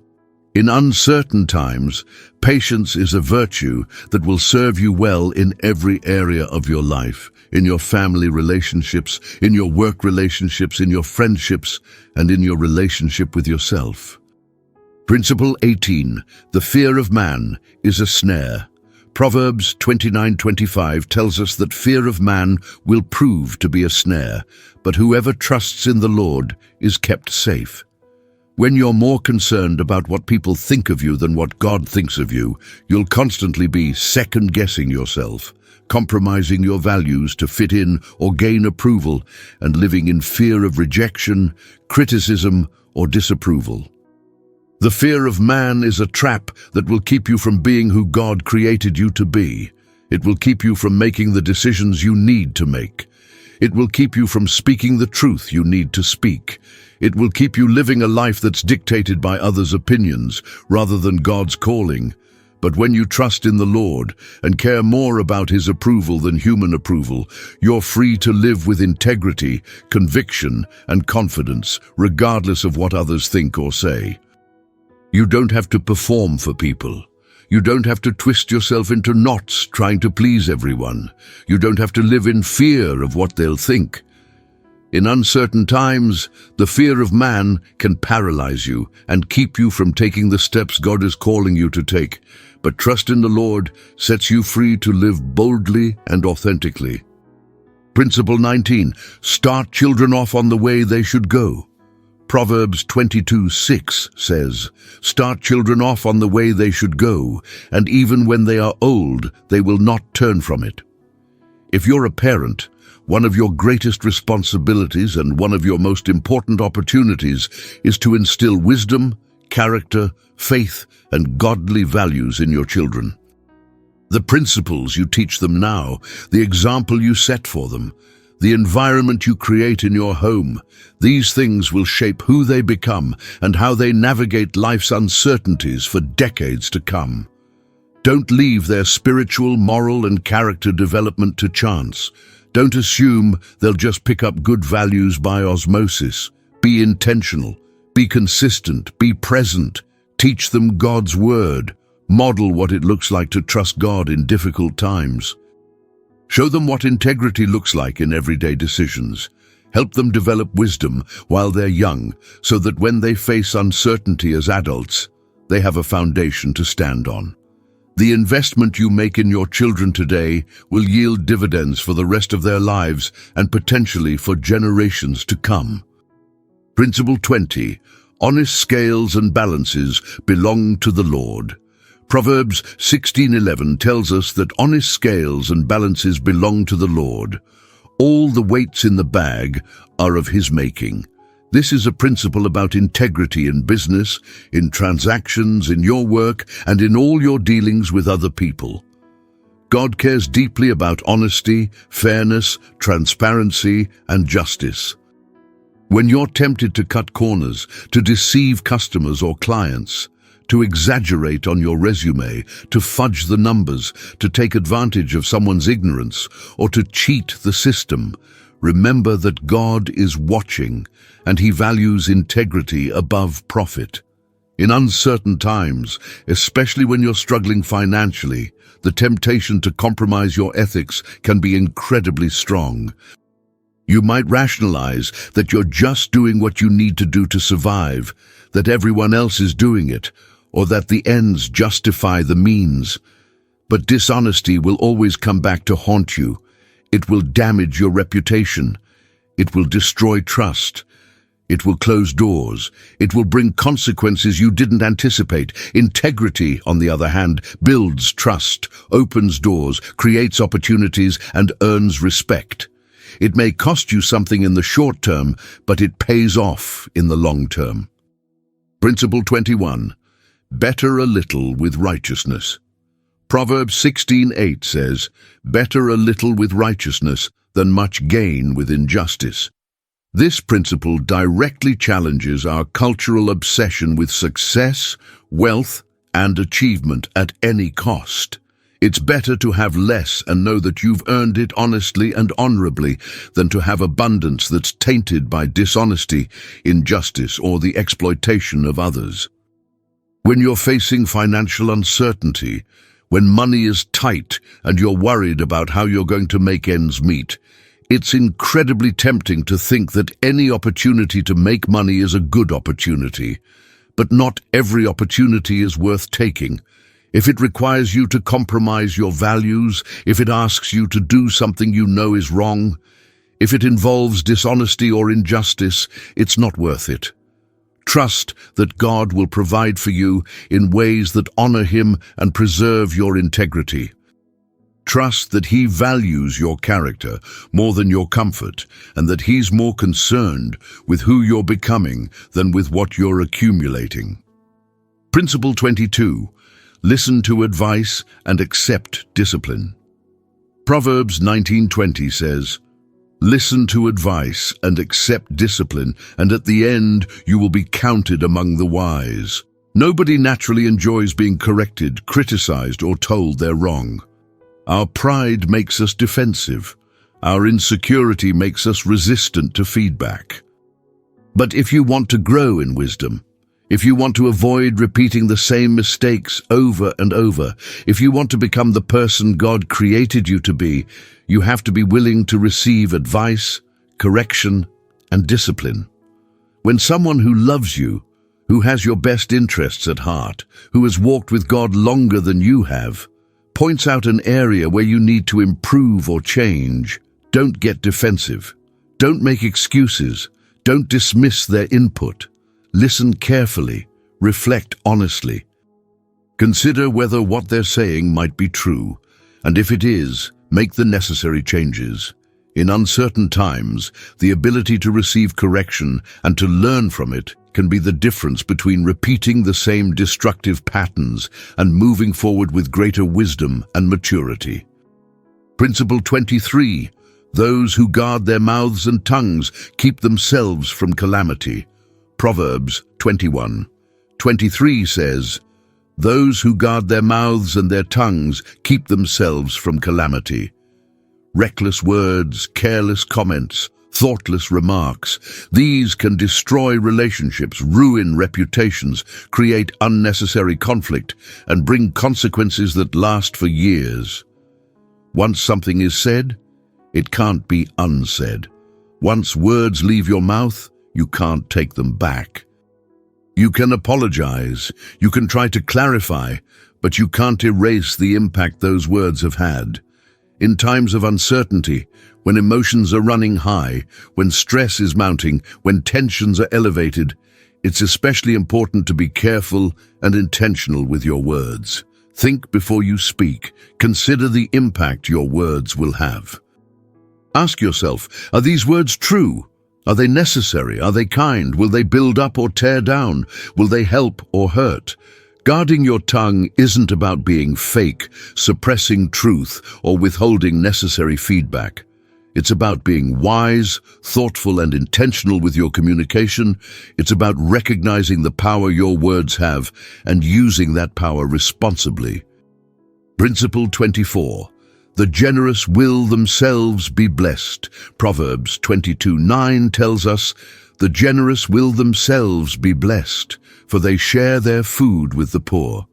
In uncertain times, patience is a virtue that will serve you well in every area of your life, in your family relationships, in your work relationships, in your friendships, and in your relationship with yourself. Principle 18. The fear of man is a snare. Proverbs 29:25 tells us that fear of man will prove to be a snare, but whoever trusts in the Lord is kept safe. When you're more concerned about what people think of you than what God thinks of you, you'll constantly be second-guessing yourself, compromising your values to fit in or gain approval, and living in fear of rejection, criticism, or disapproval. The fear of man is a trap that will keep you from being who God created you to be. It will keep you from making the decisions you need to make. It will keep you from speaking the truth you need to speak. It will keep you living a life that's dictated by others' opinions rather than God's calling. But when you trust in the Lord and care more about His approval than human approval, you're free to live with integrity, conviction, and confidence, regardless of what others think or say. You don't have to perform for people. You don't have to twist yourself into knots trying to please everyone. You don't have to live in fear of what they'll think. In uncertain times, the fear of man can paralyze you and keep you from taking the steps God is calling you to take. But trust in the Lord sets you free to live boldly and authentically. Principle 19. Start children off on the way they should go. Proverbs 22:6 says, "Start children off on the way they should go, and even when they are old, they will not turn from it." If you're a parent, one of your greatest responsibilities and one of your most important opportunities is to instill wisdom, character, faith, and godly values in your children. The principles you teach them now, the example you set for them, the environment you create in your home, these things will shape who they become and how they navigate life's uncertainties for decades to come. Don't leave their spiritual, moral, and character development to chance. Don't assume they'll just pick up good values by osmosis. Be intentional, be consistent, be present. Teach them God's word. Model what it looks like to trust God in difficult times. Show them what integrity looks like in everyday decisions. Help them develop wisdom while they're young, so that when they face uncertainty as adults, they have a foundation to stand on. The investment you make in your children today will yield dividends for the rest of their lives and potentially for generations to come. Principle 20. Honest scales and balances belong to the Lord. Proverbs 16:11 tells us that honest scales and balances belong to the Lord. All the weights in the bag are of his making. This is a principle about integrity in business, in transactions, in your work, and in all your dealings with other people. God cares deeply about honesty, fairness, transparency, and justice. When you're tempted to cut corners, to deceive customers or clients, to exaggerate on your resume, to fudge the numbers, to take advantage of someone's ignorance, or to cheat the system, remember that God is watching, and he values integrity above profit. In uncertain times, especially when you're struggling financially, the temptation to compromise your ethics can be incredibly strong. You might rationalize that you're just doing what you need to do to survive, that everyone else is doing it, or that the ends justify the means. But dishonesty will always come back to haunt you. It will damage your reputation. It will destroy trust. It will close doors. It will bring consequences you didn't anticipate. Integrity, on the other hand, builds trust, opens doors, creates opportunities, and earns respect. It may cost you something in the short term, but it pays off in the long term. Principle 21. Better a little with righteousness. Proverbs 16:8 says, "Better a little with righteousness than much gain with injustice." This principle directly challenges our cultural obsession with success, wealth, and achievement at any cost. It's better to have less and know that you've earned it honestly and honorably than to have abundance that's tainted by dishonesty, injustice, or the exploitation of others. When you're facing financial uncertainty, when money is tight and you're worried about how you're going to make ends meet, it's incredibly tempting to think that any opportunity to make money is a good opportunity. But not every opportunity is worth taking. If it requires you to compromise your values, if it asks you to do something you know is wrong, if it involves dishonesty or injustice, it's not worth it. Trust that God will provide for you in ways that honor him and preserve your integrity. Trust that he values your character more than your comfort, and that he's more concerned with who you're becoming than with what you're accumulating. Principle 22. Listen to advice and accept discipline. Proverbs 19:20 says, "Listen to advice and accept discipline, and at the end you will be counted among the wise." Nobody naturally enjoys being corrected, criticized, or told they're wrong. Our pride makes us defensive. Our insecurity makes us resistant to feedback. But if you want to grow in wisdom, if you want to avoid repeating the same mistakes over and over, if you want to become the person God created you to be, you have to be willing to receive advice, correction, and discipline. When someone who loves you, who has your best interests at heart, who has walked with God longer than you have, points out an area where you need to improve or change, don't get defensive. Don't make excuses. Don't dismiss their input. Listen carefully. Reflect honestly. Consider whether what they're saying might be true, and if it is, make the necessary changes. In uncertain times, the ability to receive correction and to learn from it can be the difference between repeating the same destructive patterns and moving forward with greater wisdom and maturity. Principle 23. Those who guard their mouths and tongues keep themselves from calamity. Proverbs 21:23 says, "Those who guard their mouths and their tongues keep themselves from calamity." Reckless words, careless comments, thoughtless remarks, these can destroy relationships, ruin reputations, create unnecessary conflict, and bring consequences that last for years. Once something is said, it can't be unsaid. Once words leave your mouth, you can't take them back. You can apologize, you can try to clarify, but you can't erase the impact those words have had. In times of uncertainty, when emotions are running high, when stress is mounting, when tensions are elevated, it's especially important to be careful and intentional with your words. Think before you speak. Consider the impact your words will have. Ask yourself, are these words true? Are they necessary? Are they kind? Will they build up or tear down? Will they help or hurt? Guarding your tongue isn't about being fake, suppressing truth, or withholding necessary feedback. It's about being wise, thoughtful, and intentional with your communication. It's about recognizing the power your words have and using that power responsibly. Principle 24. The generous will themselves be blessed. Proverbs 22:9 tells us, the generous will themselves be blessed, for they share their food with the poor.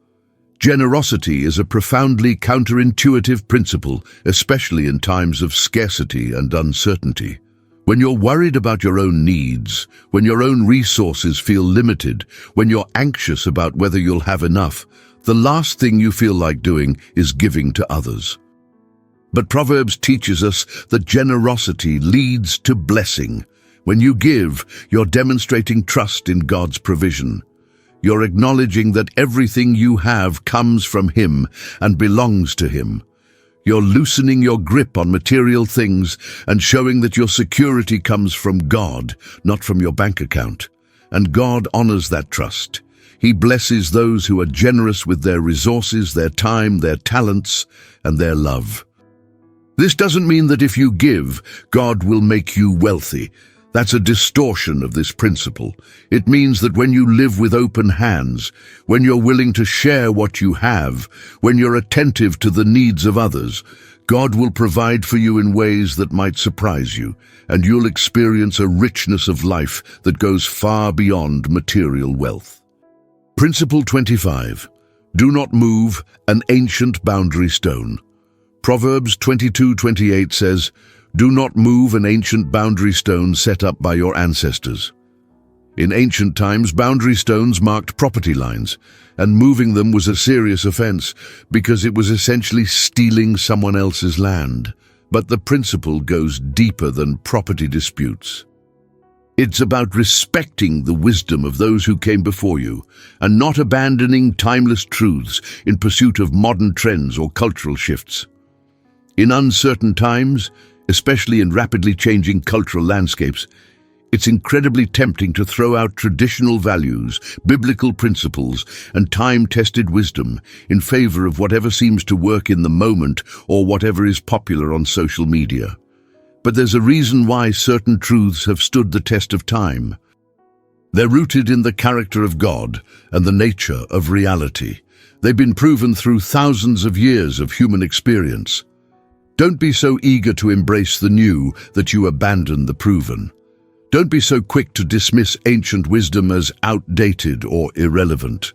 Generosity is a profoundly counterintuitive principle, especially in times of scarcity and uncertainty. When you're worried about your own needs, when your own resources feel limited, when you're anxious about whether you'll have enough, the last thing you feel like doing is giving to others. But Proverbs teaches us that generosity leads to blessing. When you give, you're demonstrating trust in God's provision. You're acknowledging that everything you have comes from Him and belongs to Him. You're loosening your grip on material things and showing that your security comes from God, not from your bank account. And God honors that trust. He blesses those who are generous with their resources, their time, their talents, and their love. This doesn't mean that if you give, God will make you wealthy. That's a distortion of this principle. It means that when you live with open hands, when you're willing to share what you have, when you're attentive to the needs of others, God will provide for you in ways that might surprise you, and you'll experience a richness of life that goes far beyond material wealth. Principle 25. Do not move an ancient boundary stone. Proverbs 22:28 says, do not move an ancient boundary stone set up by your ancestors. In ancient times, boundary stones marked property lines, and moving them was a serious offense because it was essentially stealing someone else's land. But the principle goes deeper than property disputes. It's about respecting the wisdom of those who came before you and not abandoning timeless truths in pursuit of modern trends or cultural shifts. In uncertain times, especially in rapidly changing cultural landscapes, it's incredibly tempting to throw out traditional values, biblical principles, and time-tested wisdom in favor of whatever seems to work in the moment or whatever is popular on social media. But there's a reason why certain truths have stood the test of time. They're rooted in the character of God and the nature of reality. They've been proven through thousands of years of human experience. Don't be so eager to embrace the new that you abandon the proven. Don't be so quick to dismiss ancient wisdom as outdated or irrelevant.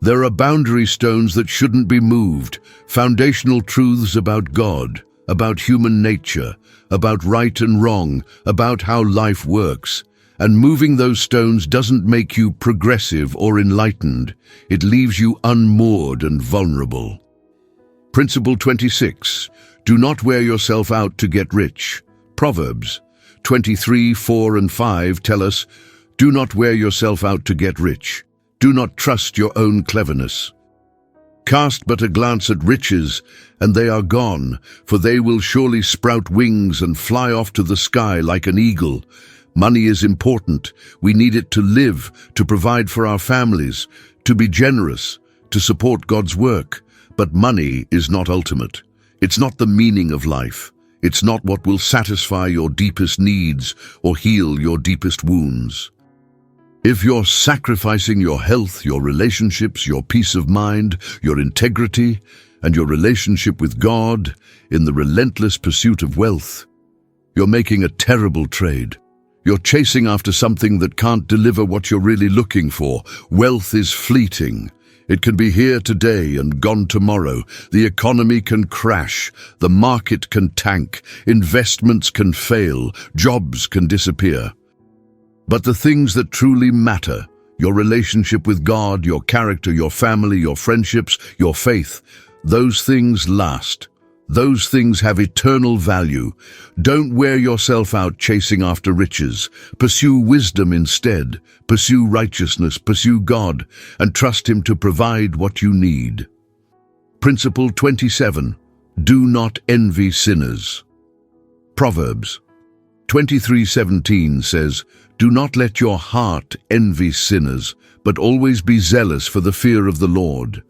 There are boundary stones that shouldn't be moved, foundational truths about God, about human nature, about right and wrong, about how life works. And moving those stones doesn't make you progressive or enlightened. It leaves you unmoored and vulnerable. Principle 26. Do not wear yourself out to get rich. Proverbs 23:4 and 5 tell us, do not wear yourself out to get rich. Do not trust your own cleverness. Cast but a glance at riches, and they are gone, for they will surely sprout wings and fly off to the sky like an eagle. Money is important. We need it to live, to provide for our families, to be generous, to support God's work. But money is not ultimate. It's not the meaning of life. It's not what will satisfy your deepest needs or heal your deepest wounds. If you're sacrificing your health, your relationships, your peace of mind, your integrity, and your relationship with God in the relentless pursuit of wealth, you're making a terrible trade. You're chasing after something that can't deliver what you're really looking for. Wealth is fleeting. It can be here today and gone tomorrow. The economy can crash. The market can tank. Investments can fail. Jobs can disappear. But the things that truly matter, your relationship with God, your character, your family, your friendships, your faith, those things last. Those things have eternal value. Don't wear yourself out chasing after riches. Pursue wisdom instead. Pursue righteousness, pursue God, and trust Him to provide what you need. Principle 27. Do not envy sinners. Proverbs 23:17 says, "Do not let your heart envy sinners, but always be zealous for the fear of the Lord."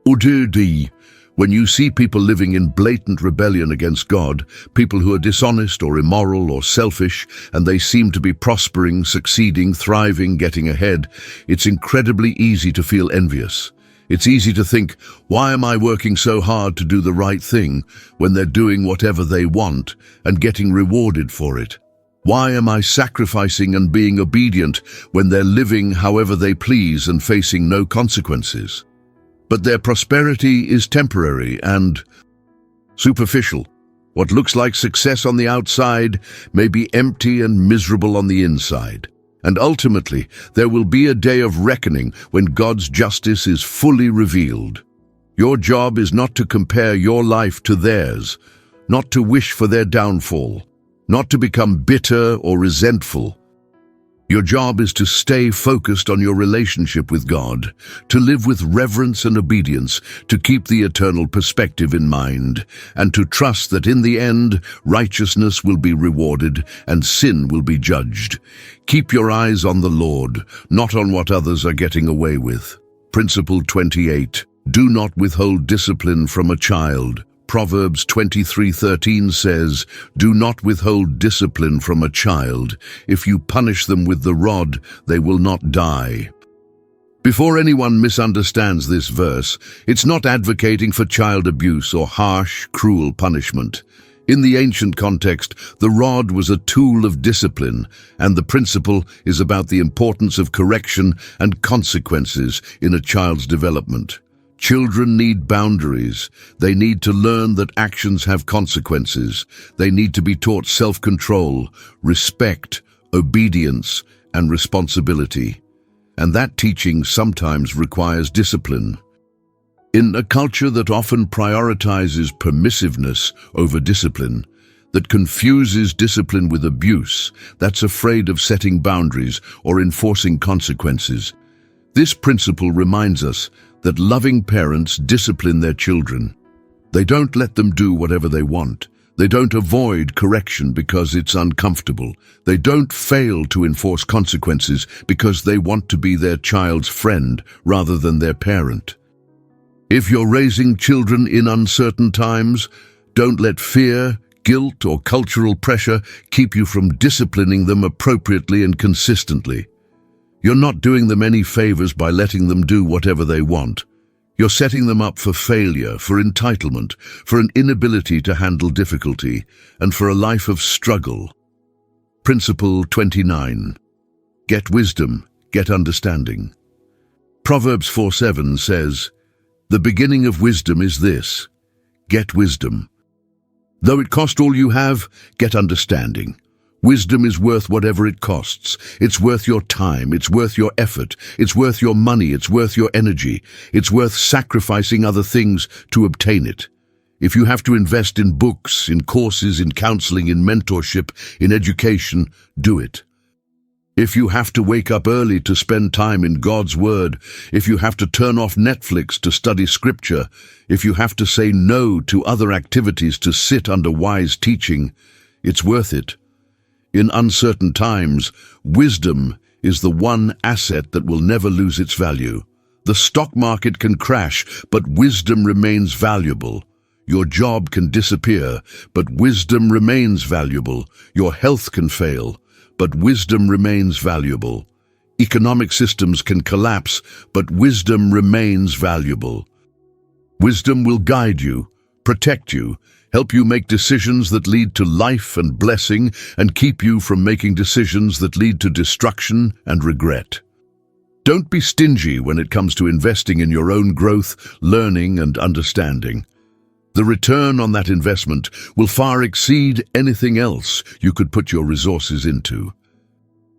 Ududi, when you see people living in blatant rebellion against God, people who are dishonest or immoral or selfish, and they seem to be prospering, succeeding, thriving, getting ahead, it's incredibly easy to feel envious. It's easy to think, why am I working so hard to do the right thing when they're doing whatever they want and getting rewarded for it? Why am I sacrificing and being obedient when they're living however they please and facing no consequences? But their prosperity is temporary and superficial. What looks like success on the outside may be empty and miserable on the inside. And ultimately, there will be a day of reckoning when God's justice is fully revealed. Your job is not to compare your life to theirs, not to wish for their downfall, not to become bitter or resentful. Your job is to stay focused on your relationship with God, to live with reverence and obedience, to keep the eternal perspective in mind, and to trust that in the end, righteousness will be rewarded and sin will be judged. Keep your eyes on the Lord, not on what others are getting away with. Principle 28. Do not withhold discipline from a child. Proverbs 23:13 says, "Do not withhold discipline from a child. If you punish them with the rod, they will not die." Before anyone misunderstands this verse, it's not advocating for child abuse or harsh, cruel punishment. In the ancient context, the rod was a tool of discipline, and the principle is about the importance of correction and consequences in a child's development. Children need boundaries. They need to learn that actions have consequences. They need to be taught self-control, respect, obedience, and responsibility. And that teaching sometimes requires discipline. In a culture that often prioritizes permissiveness over discipline, that confuses discipline with abuse, that's afraid of setting boundaries or enforcing consequences, this principle reminds us that loving parents discipline their children. They don't let them do whatever they want. They don't avoid correction because it's uncomfortable. They don't fail to enforce consequences because they want to be their child's friend rather than their parent. If you're raising children in uncertain times, don't let fear, guilt, or cultural pressure keep you from disciplining them appropriately and consistently. You're not doing them any favors by letting them do whatever they want. You're setting them up for failure, for entitlement, for an inability to handle difficulty, and for a life of struggle. Principle 29. Get wisdom, get understanding. Proverbs 4:7 says, "The beginning of wisdom is this: get wisdom. Though it cost all you have, get understanding." Wisdom is worth whatever it costs. It's worth your time, it's worth your effort, it's worth your money, it's worth your energy. It's worth sacrificing other things to obtain it. If you have to invest in books, in courses, in counseling, in mentorship, in education, do it. If you have to wake up early to spend time in God's Word, if you have to turn off Netflix to study Scripture, if you have to say no to other activities to sit under wise teaching, it's worth it. In uncertain times, wisdom is the one asset that will never lose its value. The stock market can crash, but wisdom remains valuable. Your job can disappear, but wisdom remains valuable. Your health can fail, but wisdom remains valuable. Economic systems can collapse, but wisdom remains valuable. Wisdom will guide you, protect you, help you make decisions that lead to life and blessing, and keep you from making decisions that lead to destruction and regret. Don't be stingy when it comes to investing in your own growth, learning, and understanding. The return on that investment will far exceed anything else you could put your resources into.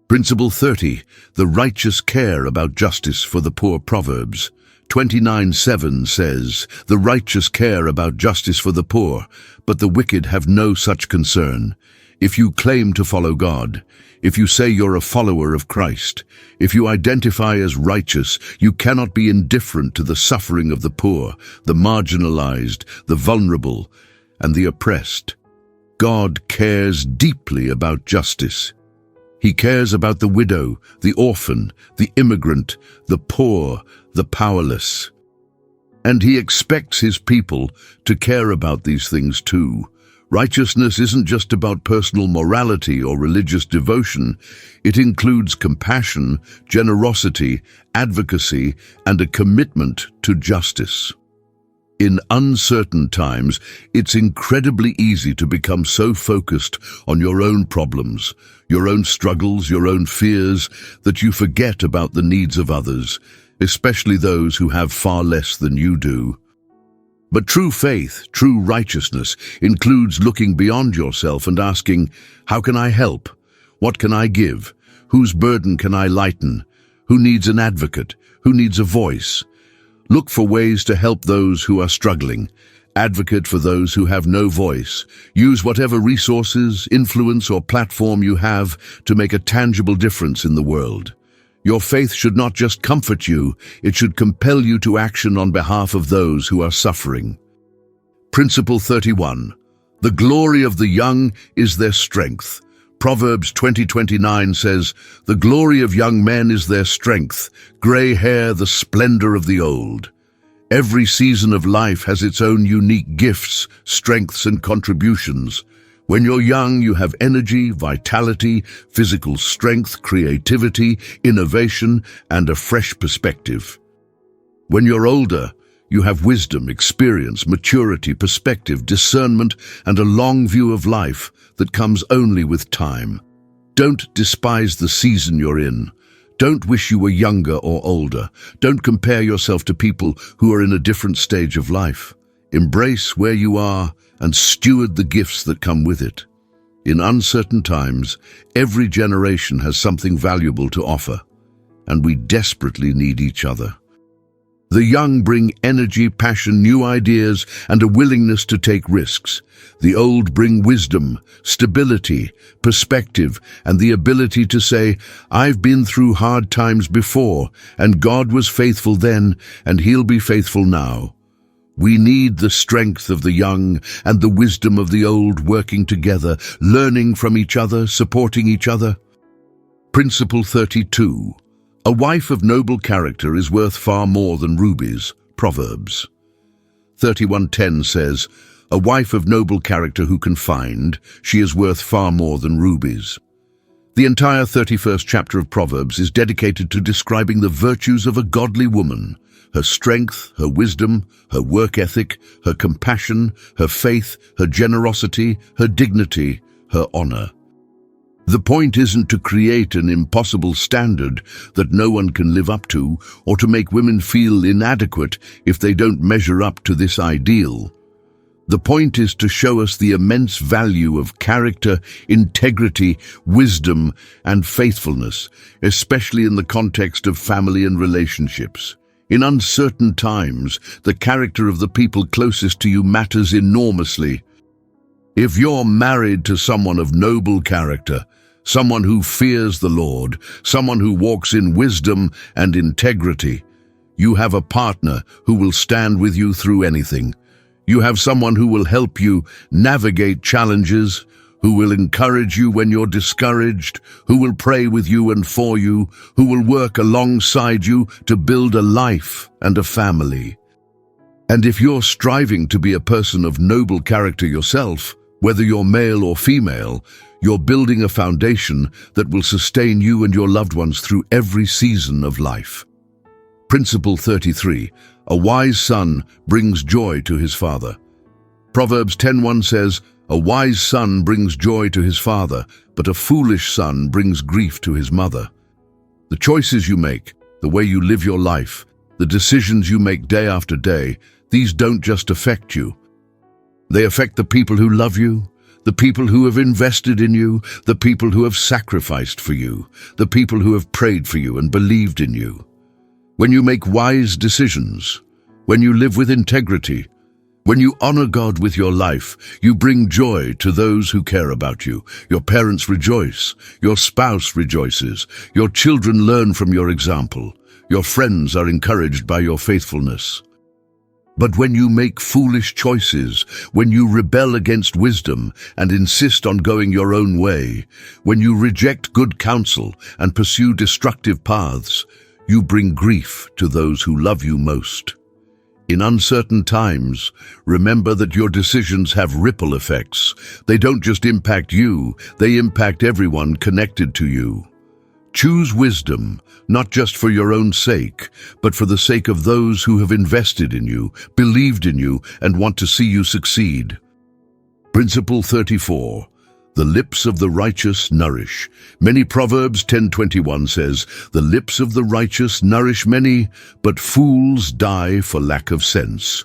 Principle 30. The righteous care about justice for the poor. Proverbs 29:7 says, "The righteous care about justice for the poor, but the wicked have no such concern." If you claim to follow God, if you say you're a follower of Christ, if you identify as righteous, you cannot be indifferent to the suffering of the poor, the marginalized, the vulnerable, and the oppressed. God cares deeply about justice. He cares about the widow, the orphan, the immigrant, the poor, the powerless. And He expects His people to care about these things too. Righteousness isn't just about personal morality or religious devotion. It includes compassion, generosity, advocacy, and a commitment to justice. In uncertain times, it's incredibly easy to become so focused on your own problems, your own struggles, your own fears, that you forget about the needs of others, especially those who have far less than you do. But true faith, true righteousness, includes looking beyond yourself and asking, how can I help? What can I give? Whose burden can I lighten? Who needs an advocate? Who needs a voice? Look for ways to help those who are struggling. Advocate for those who have no voice. Use whatever resources, influence, or platform you have to make a tangible difference in the world. Your faith should not just comfort you, it should compel you to action on behalf of those who are suffering. Principle 31. The glory of the young is their strength. Proverbs 20:29 says, "The glory of young men is their strength, gray hair the splendor of the old." Every season of life has its own unique gifts, strengths, and contributions. When you're young, you have energy, vitality, physical strength, creativity, innovation, and a fresh perspective. When you're older, you have wisdom, experience, maturity, perspective, discernment, and a long view of life that comes only with time. Don't despise the season you're in. Don't wish you were younger or older. Don't compare yourself to people who are in a different stage of life. Embrace where you are and steward the gifts that come with it. In uncertain times, every generation has something valuable to offer, and we desperately need each other. The young bring energy, passion, new ideas, and a willingness to take risks. The old bring wisdom, stability, perspective, and the ability to say, "I've been through hard times before, and God was faithful then, and He'll be faithful now." We need the strength of the young and the wisdom of the old working together, learning from each other, supporting each other. Principle 32. A wife of noble character is worth far more than rubies. Proverbs 31:10 says, "A wife of noble character who can find, she is worth far more than rubies." The entire 31st chapter of Proverbs is dedicated to describing the virtues of a godly woman. Her strength, her wisdom, her work ethic, her compassion, her faith, her generosity, her dignity, her honor. The point isn't to create an impossible standard that no one can live up to, or to make women feel inadequate if they don't measure up to this ideal. The point is to show us the immense value of character, integrity, wisdom, and faithfulness, especially in the context of family and relationships. In uncertain times, the character of the people closest to you matters enormously. If you're married to someone of noble character, someone who fears the Lord, someone who walks in wisdom and integrity, you have a partner who will stand with you through anything. You have someone who will help you navigate challenges, who will encourage you when you're discouraged, who will pray with you and for you, who will work alongside you to build a life and a family. And if you're striving to be a person of noble character yourself, whether you're male or female, you're building a foundation that will sustain you and your loved ones through every season of life. Principle 33. A wise son brings joy to his father. Proverbs 10:1 says, "A wise son brings joy to his father, but a foolish son brings grief to his mother." The choices you make, the way you live your life, the decisions you make day after day, these don't just affect you. They affect the people who love you, the people who have invested in you, the people who have sacrificed for you, the people who have prayed for you and believed in you. When you make wise decisions, when you live with integrity, When you honor God with your life, you bring joy to those who care about you. Your parents rejoice, your spouse rejoices, your children learn from your example, your friends are encouraged by your faithfulness. But when you make foolish choices, when you rebel against wisdom and insist on going your own way, when you reject good counsel and pursue destructive paths, you bring grief to those who love you most. In uncertain times, remember that your decisions have ripple effects. They don't just impact you, they impact everyone connected to you. Choose wisdom, not just for your own sake, but for the sake of those who have invested in you, believed in you, and want to see you succeed. Principle 34. The lips of the righteous nourish. Many Proverbs 10:21 says, "The lips of the righteous nourish many, but fools die for lack of sense."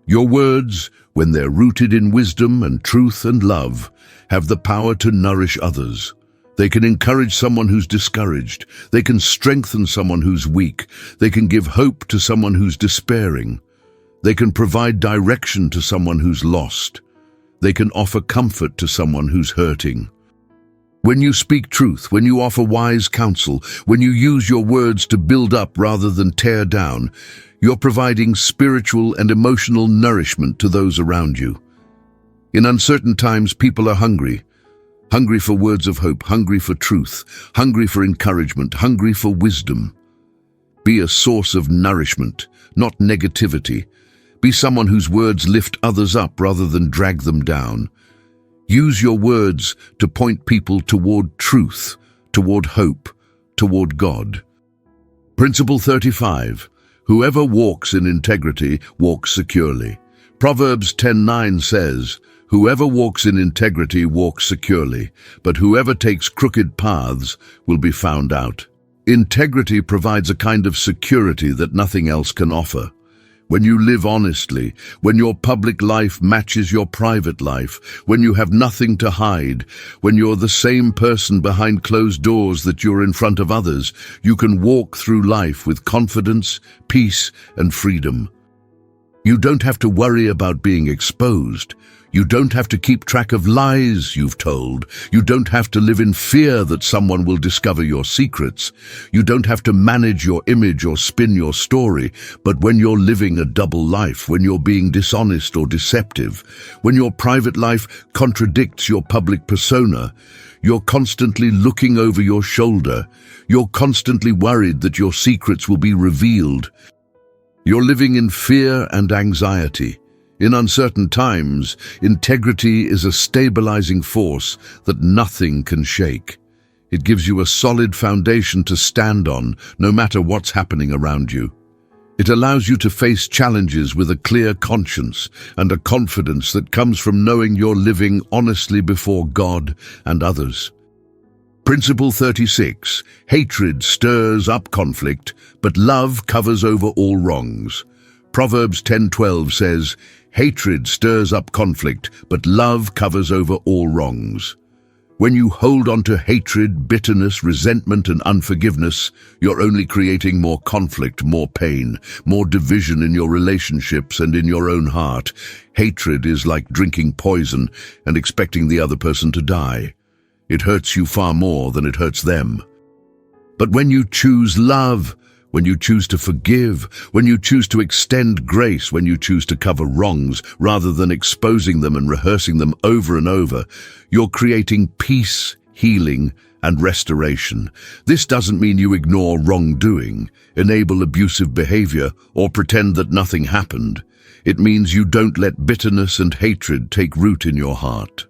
Your words, when they're rooted in wisdom and truth and love, have the power to nourish others. They can encourage someone who's discouraged. They can strengthen someone who's weak. They can give hope to someone who's despairing. They can provide direction to someone who's lost. They can offer comfort to someone who's hurting. When you speak truth, when you offer wise counsel, when you use your words to build up rather than tear down, you're providing spiritual and emotional nourishment to those around you. In uncertain times, people are hungry. Hungry for words of hope, hungry for truth, hungry for encouragement, hungry for wisdom. Be a source of nourishment, not negativity. Be someone whose words lift others up rather than drag them down. Use your words to point people toward truth, toward hope, toward God. Principle 35. Whoever walks in integrity walks securely. Proverbs 10:9 says, "Whoever walks in integrity walks securely, but whoever takes crooked paths will be found out." Integrity provides a kind of security that nothing else can offer. When you live honestly, when your public life matches your private life, when you have nothing to hide, when you're the same person behind closed doors that you're in front of others, you can walk through life with confidence, peace, and freedom. You don't have to worry about being exposed. You don't have to keep track of lies you've told. You don't have to live in fear that someone will discover your secrets. You don't have to manage your image or spin your story. But when you're living a double life, when you're being dishonest or deceptive, when your private life contradicts your public persona, you're constantly looking over your shoulder. You're constantly worried that your secrets will be revealed. You're living in fear and anxiety. In uncertain times, integrity is a stabilizing force that nothing can shake. It gives you a solid foundation to stand on, no matter what's happening around you. It allows you to face challenges with a clear conscience and a confidence that comes from knowing you're living honestly before God and others. Principle 36. Hatred stirs up conflict, but love covers over all wrongs. Proverbs 10:12 says, "Hatred stirs up conflict, but love covers over all wrongs." When you hold on to hatred, bitterness, resentment, and unforgiveness, you're only creating more conflict, more pain, more division in your relationships and in your own heart. Hatred is like drinking poison and expecting the other person to die. It hurts you far more than it hurts them. But when you choose love, when you choose to forgive, when you choose to extend grace, when you choose to cover wrongs rather than exposing them and rehearsing them over and over, you're creating peace, healing, and restoration. This doesn't mean you ignore wrongdoing, enable abusive behavior, or pretend that nothing happened. It means you don't let bitterness and hatred take root in your heart.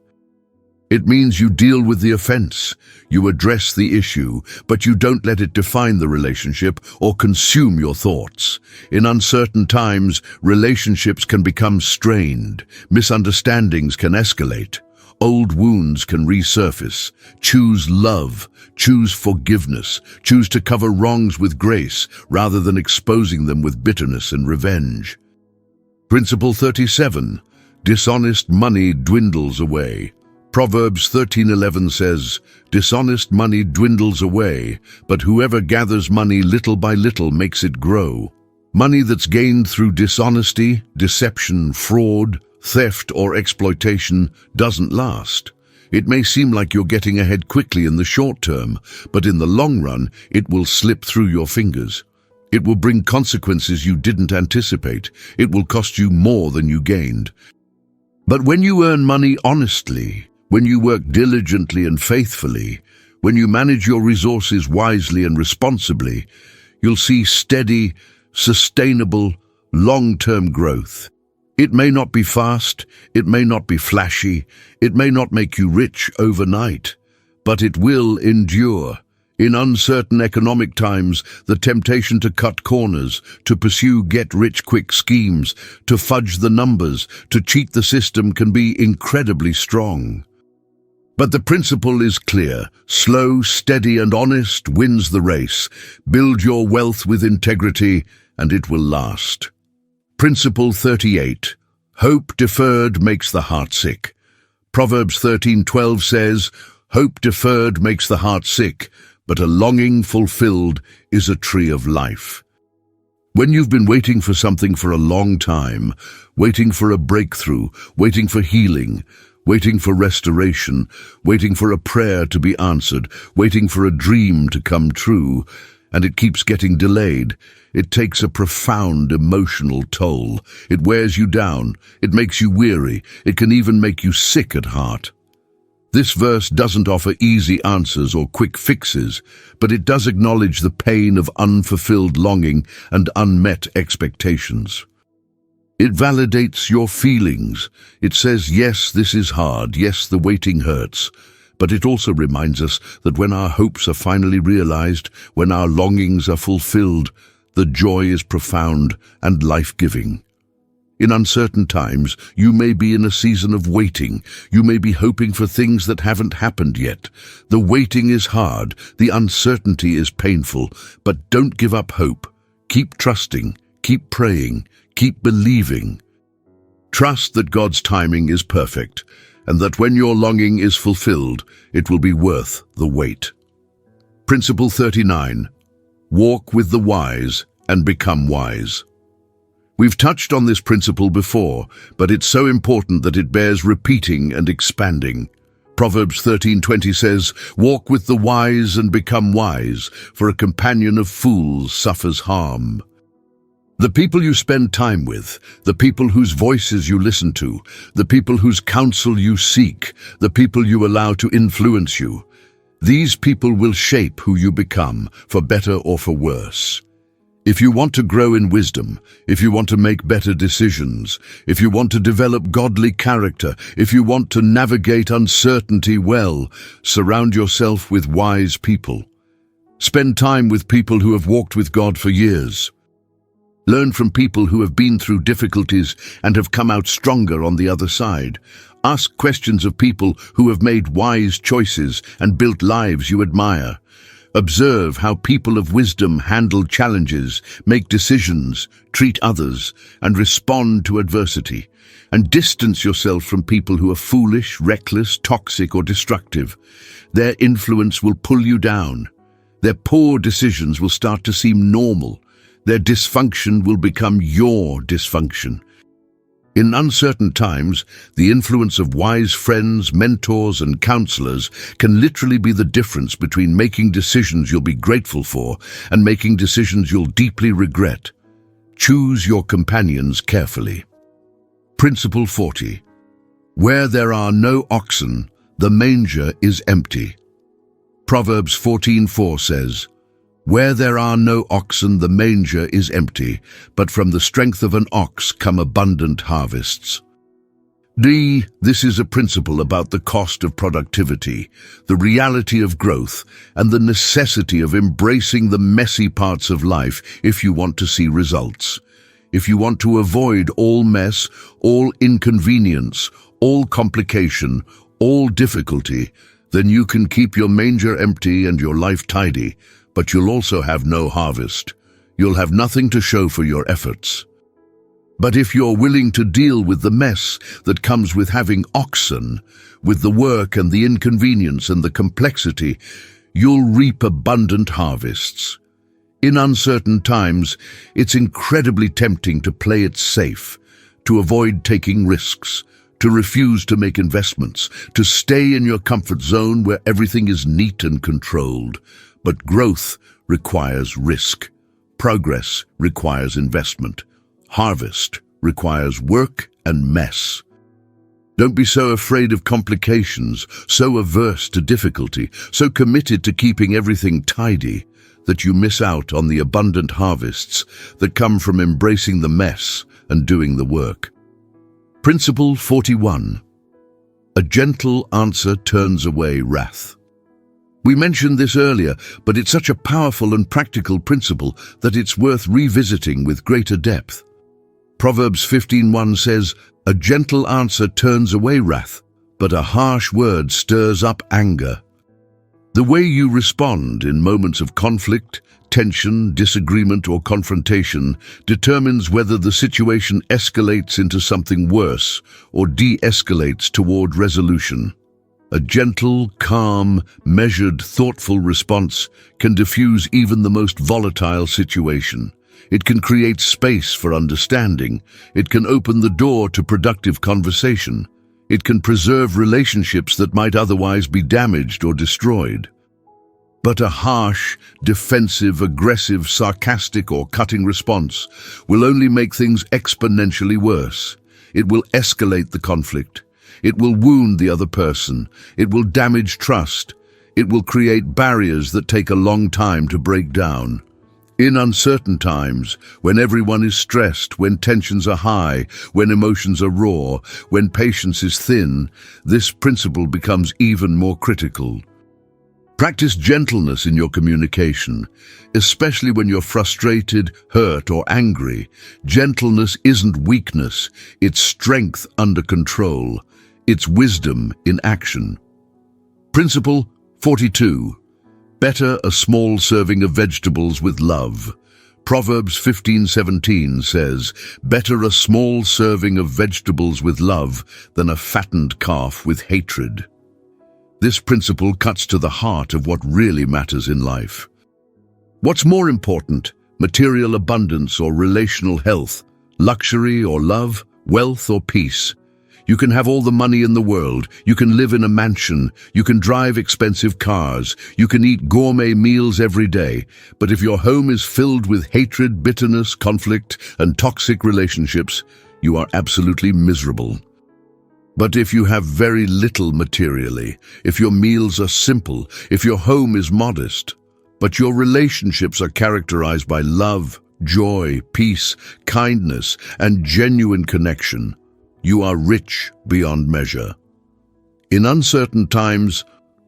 It means you deal with the offense, you address the issue, but you don't let it define the relationship or consume your thoughts. In uncertain times, relationships can become strained, misunderstandings can escalate, old wounds can resurface. Choose love, choose forgiveness, choose to cover wrongs with grace rather than exposing them with bitterness and revenge. Principle 37. Dishonest money dwindles away. Proverbs 13:11 says, "Dishonest money dwindles away, but whoever gathers money little by little makes it grow." Money that's gained through dishonesty, deception, fraud, theft, or exploitation doesn't last. It may seem like you're getting ahead quickly in the short term, but in the long run, it will slip through your fingers. It will bring consequences you didn't anticipate. It will cost you more than you gained. But when you earn money honestly, when you work diligently and faithfully, when you manage your resources wisely and responsibly, you'll see steady, sustainable, long-term growth. It may not be fast, it may not be flashy, it may not make you rich overnight, but it will endure. In uncertain economic times, the temptation to cut corners, to pursue get-rich-quick schemes, to fudge the numbers, to cheat the system can be incredibly strong. But the principle is clear. Slow, steady, and honest wins the race. Build your wealth with integrity, and it will last. Principle 38. Hope deferred makes the heart sick. Proverbs 13:12 says, "Hope deferred makes the heart sick, but a longing fulfilled is a tree of life." When you've been waiting for something for a long time, waiting for a breakthrough, waiting for healing, waiting for restoration, waiting for a prayer to be answered, waiting for a dream to come true, and it keeps getting delayed, it takes a profound emotional toll. It wears you down, it makes you weary, it can even make you sick at heart. This verse doesn't offer easy answers or quick fixes, but it does acknowledge the pain of unfulfilled longing and unmet expectations. It validates your feelings. It says, yes, this is hard, yes, the waiting hurts. But it also reminds us that when our hopes are finally realized, when our longings are fulfilled, the joy is profound and life-giving. In uncertain times, you may be in a season of waiting. You may be hoping for things that haven't happened yet. The waiting is hard, the uncertainty is painful, but don't give up hope. Keep trusting, keep praying, keep believing. Trust that God's timing is perfect, and that when your longing is fulfilled, it will be worth the wait. Principle 39. Walk with the wise and become wise. We've touched on this principle before, but it's so important that it bears repeating and expanding. Proverbs 13:20 says, "Walk with the wise and become wise, for a companion of fools suffers harm." The people you spend time with, the people whose voices you listen to, the people whose counsel you seek, the people you allow to influence you, these people will shape who you become, for better or for worse. If you want to grow in wisdom, if you want to make better decisions, if you want to develop godly character, if you want to navigate uncertainty well, surround yourself with wise people. Spend time with people who have walked with God for years. Learn from people who have been through difficulties and have come out stronger on the other side. Ask questions of people who have made wise choices and built lives you admire. Observe how people of wisdom handle challenges, make decisions, treat others, and respond to adversity. And distance yourself from people who are foolish, reckless, toxic, or destructive. Their influence will pull you down. Their poor decisions will start to seem normal. Their dysfunction will become your dysfunction. In uncertain times, the influence of wise friends, mentors, and counselors can literally be the difference between making decisions you'll be grateful for and making decisions you'll deeply regret. Choose your companions carefully. Principle 40. Where there are no oxen, the manger is empty. Proverbs 14:4 says, "Where there are no oxen, the manger is empty, but from the strength of an ox come abundant harvests." This is a principle about the cost of productivity, the reality of growth, and the necessity of embracing the messy parts of life if you want to see results. If you want to avoid all mess, all inconvenience, all complication, all difficulty, then you can keep your manger empty and your life tidy, but you'll also have no harvest. You'll have nothing to show for your efforts. But if you're willing to deal with the mess that comes with having oxen, with the work and the inconvenience and the complexity, you'll reap abundant harvests. In uncertain times, it's incredibly tempting to play it safe, to avoid taking risks, to refuse to make investments, to stay in your comfort zone where everything is neat and controlled. But growth requires risk. Progress requires investment. Harvest requires work and mess. Don't be so afraid of complications, so averse to difficulty, so committed to keeping everything tidy that you miss out on the abundant harvests that come from embracing the mess and doing the work. Principle 41. A gentle answer turns away wrath. We mentioned this earlier, but it's such a powerful and practical principle that it's worth revisiting with greater depth. Proverbs 15:1 says, "A gentle answer turns away wrath, but a harsh word stirs up anger." The way you respond in moments of conflict, tension, disagreement, or confrontation determines whether the situation escalates into something worse or de-escalates toward resolution. A gentle, calm, measured, thoughtful response can diffuse even the most volatile situation. It can create space for understanding. It can open the door to productive conversation. It can preserve relationships that might otherwise be damaged or destroyed. But a harsh, defensive, aggressive, sarcastic, or cutting response will only make things exponentially worse. It will escalate the conflict. It will wound the other person. It will damage trust. It will create barriers that take a long time to break down. In uncertain times, when everyone is stressed, when tensions are high, when emotions are raw, when patience is thin, this principle becomes even more critical. Practice gentleness in your communication, especially when you're frustrated, hurt, or angry. Gentleness isn't weakness, it's strength under control. It's wisdom in action. Principle 42. Better a small serving of vegetables with love. Proverbs 15:17 says, "Better a small serving of vegetables with love than a fattened calf with hatred." This principle cuts to the heart of what really matters in life. What's more important, material abundance or relational health, luxury or love, wealth or peace? You can have all the money in the world, you can live in a mansion, you can drive expensive cars, you can eat gourmet meals every day, but if your home is filled with hatred, bitterness, conflict, and toxic relationships, you are absolutely miserable. But if you have very little materially, if your meals are simple, if your home is modest, but your relationships are characterized by love, joy, peace, kindness, and genuine connection, you are rich beyond measure. In uncertain times,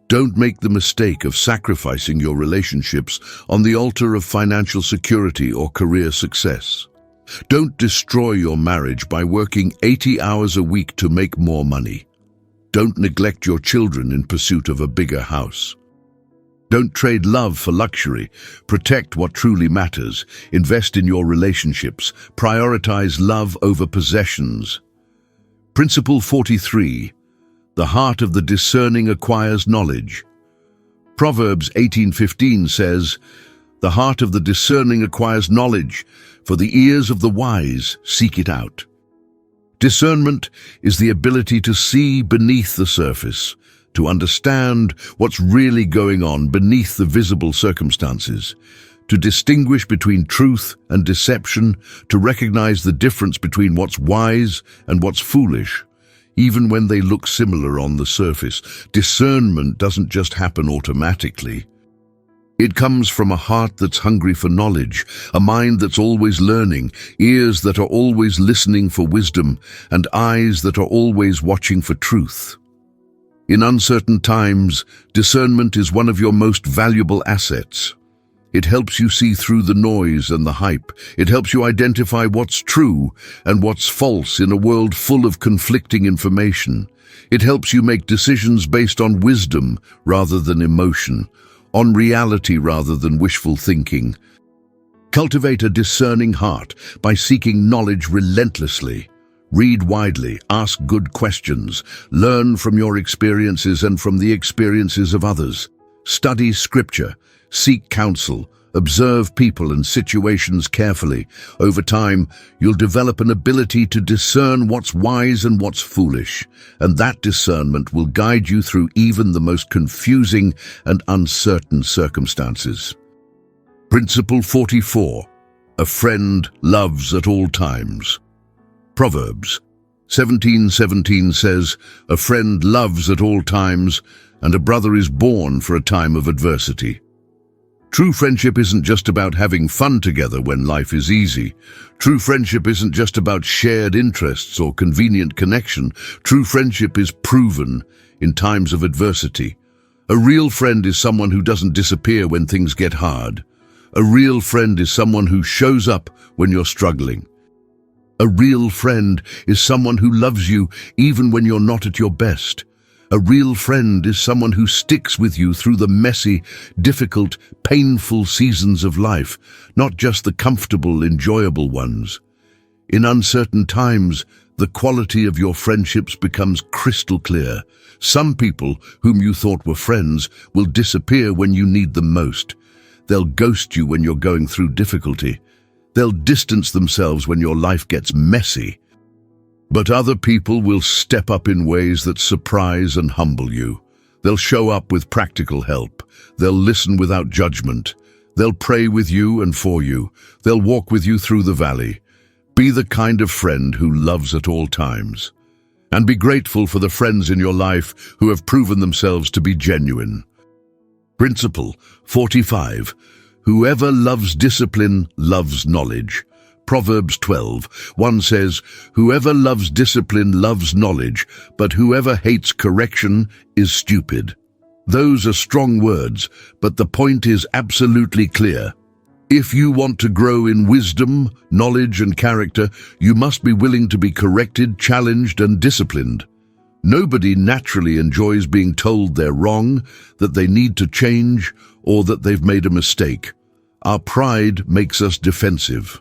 don't make the mistake of sacrificing your relationships on the altar of financial security or career success. Don't destroy your marriage by working 80 hours a week to make more money. Don't neglect your children in pursuit of a bigger house. Don't trade love for luxury. Protect what truly matters. Invest in your relationships. Prioritize love over possessions. Principle 43. The heart of the discerning acquires knowledge. Proverbs 18:15 says, "The heart of the discerning acquires knowledge, for the ears of the wise seek it out." Discernment is the ability to see beneath the surface, to understand what's really going on beneath the visible circumstances, to distinguish between truth and deception, to recognize the difference between what's wise and what's foolish, even when they look similar on the surface. Discernment doesn't just happen automatically. It comes from a heart that's hungry for knowledge, a mind that's always learning, ears that are always listening for wisdom, and eyes that are always watching for truth. In uncertain times, discernment is one of your most valuable assets. It helps you see through the noise and the hype. It helps you identify what's true and what's false in a world full of conflicting information. It helps you make decisions based on wisdom rather than emotion, on reality rather than wishful thinking. Cultivate a discerning heart by seeking knowledge relentlessly. Read widely, ask good questions, learn from your experiences and from the experiences of others. Study scripture, seek counsel, Observe people and situations carefully. Over time, you'll develop an ability to discern what's wise and what's foolish, and that discernment will guide you through even the most confusing and uncertain circumstances. Principle 44. A friend loves at all times. Proverbs 17:17 says, "A friend loves at all times, and a brother is born for a time of adversity." True friendship isn't just about having fun together when life is easy. True friendship isn't just about shared interests or convenient connection. True friendship is proven in times of adversity. A real friend is someone who doesn't disappear when things get hard. A real friend is someone who shows up when you're struggling. A real friend is someone who loves you even when you're not at your best. A real friend is someone who sticks with you through the messy, difficult, painful seasons of life, not just the comfortable, enjoyable ones. In uncertain times, the quality of your friendships becomes crystal clear. Some people whom you thought were friends will disappear when you need them most. They'll ghost you when you're going through difficulty. They'll distance themselves when your life gets messy. But other people will step up in ways that surprise and humble you. They'll show up with practical help. They'll listen without judgment. They'll pray with you and for you. They'll walk with you through the valley. Be the kind of friend who loves at all times. And be grateful for the friends in your life who have proven themselves to be genuine. Principle 45. Whoever loves discipline loves knowledge. Proverbs 12:1 says, "Whoever loves discipline loves knowledge, but whoever hates correction is stupid." Those are strong words, but the point is absolutely clear. If you want to grow in wisdom, knowledge, and character, you must be willing to be corrected, challenged, and disciplined. Nobody naturally enjoys being told they're wrong, that they need to change, or that they've made a mistake. Our pride makes us defensive.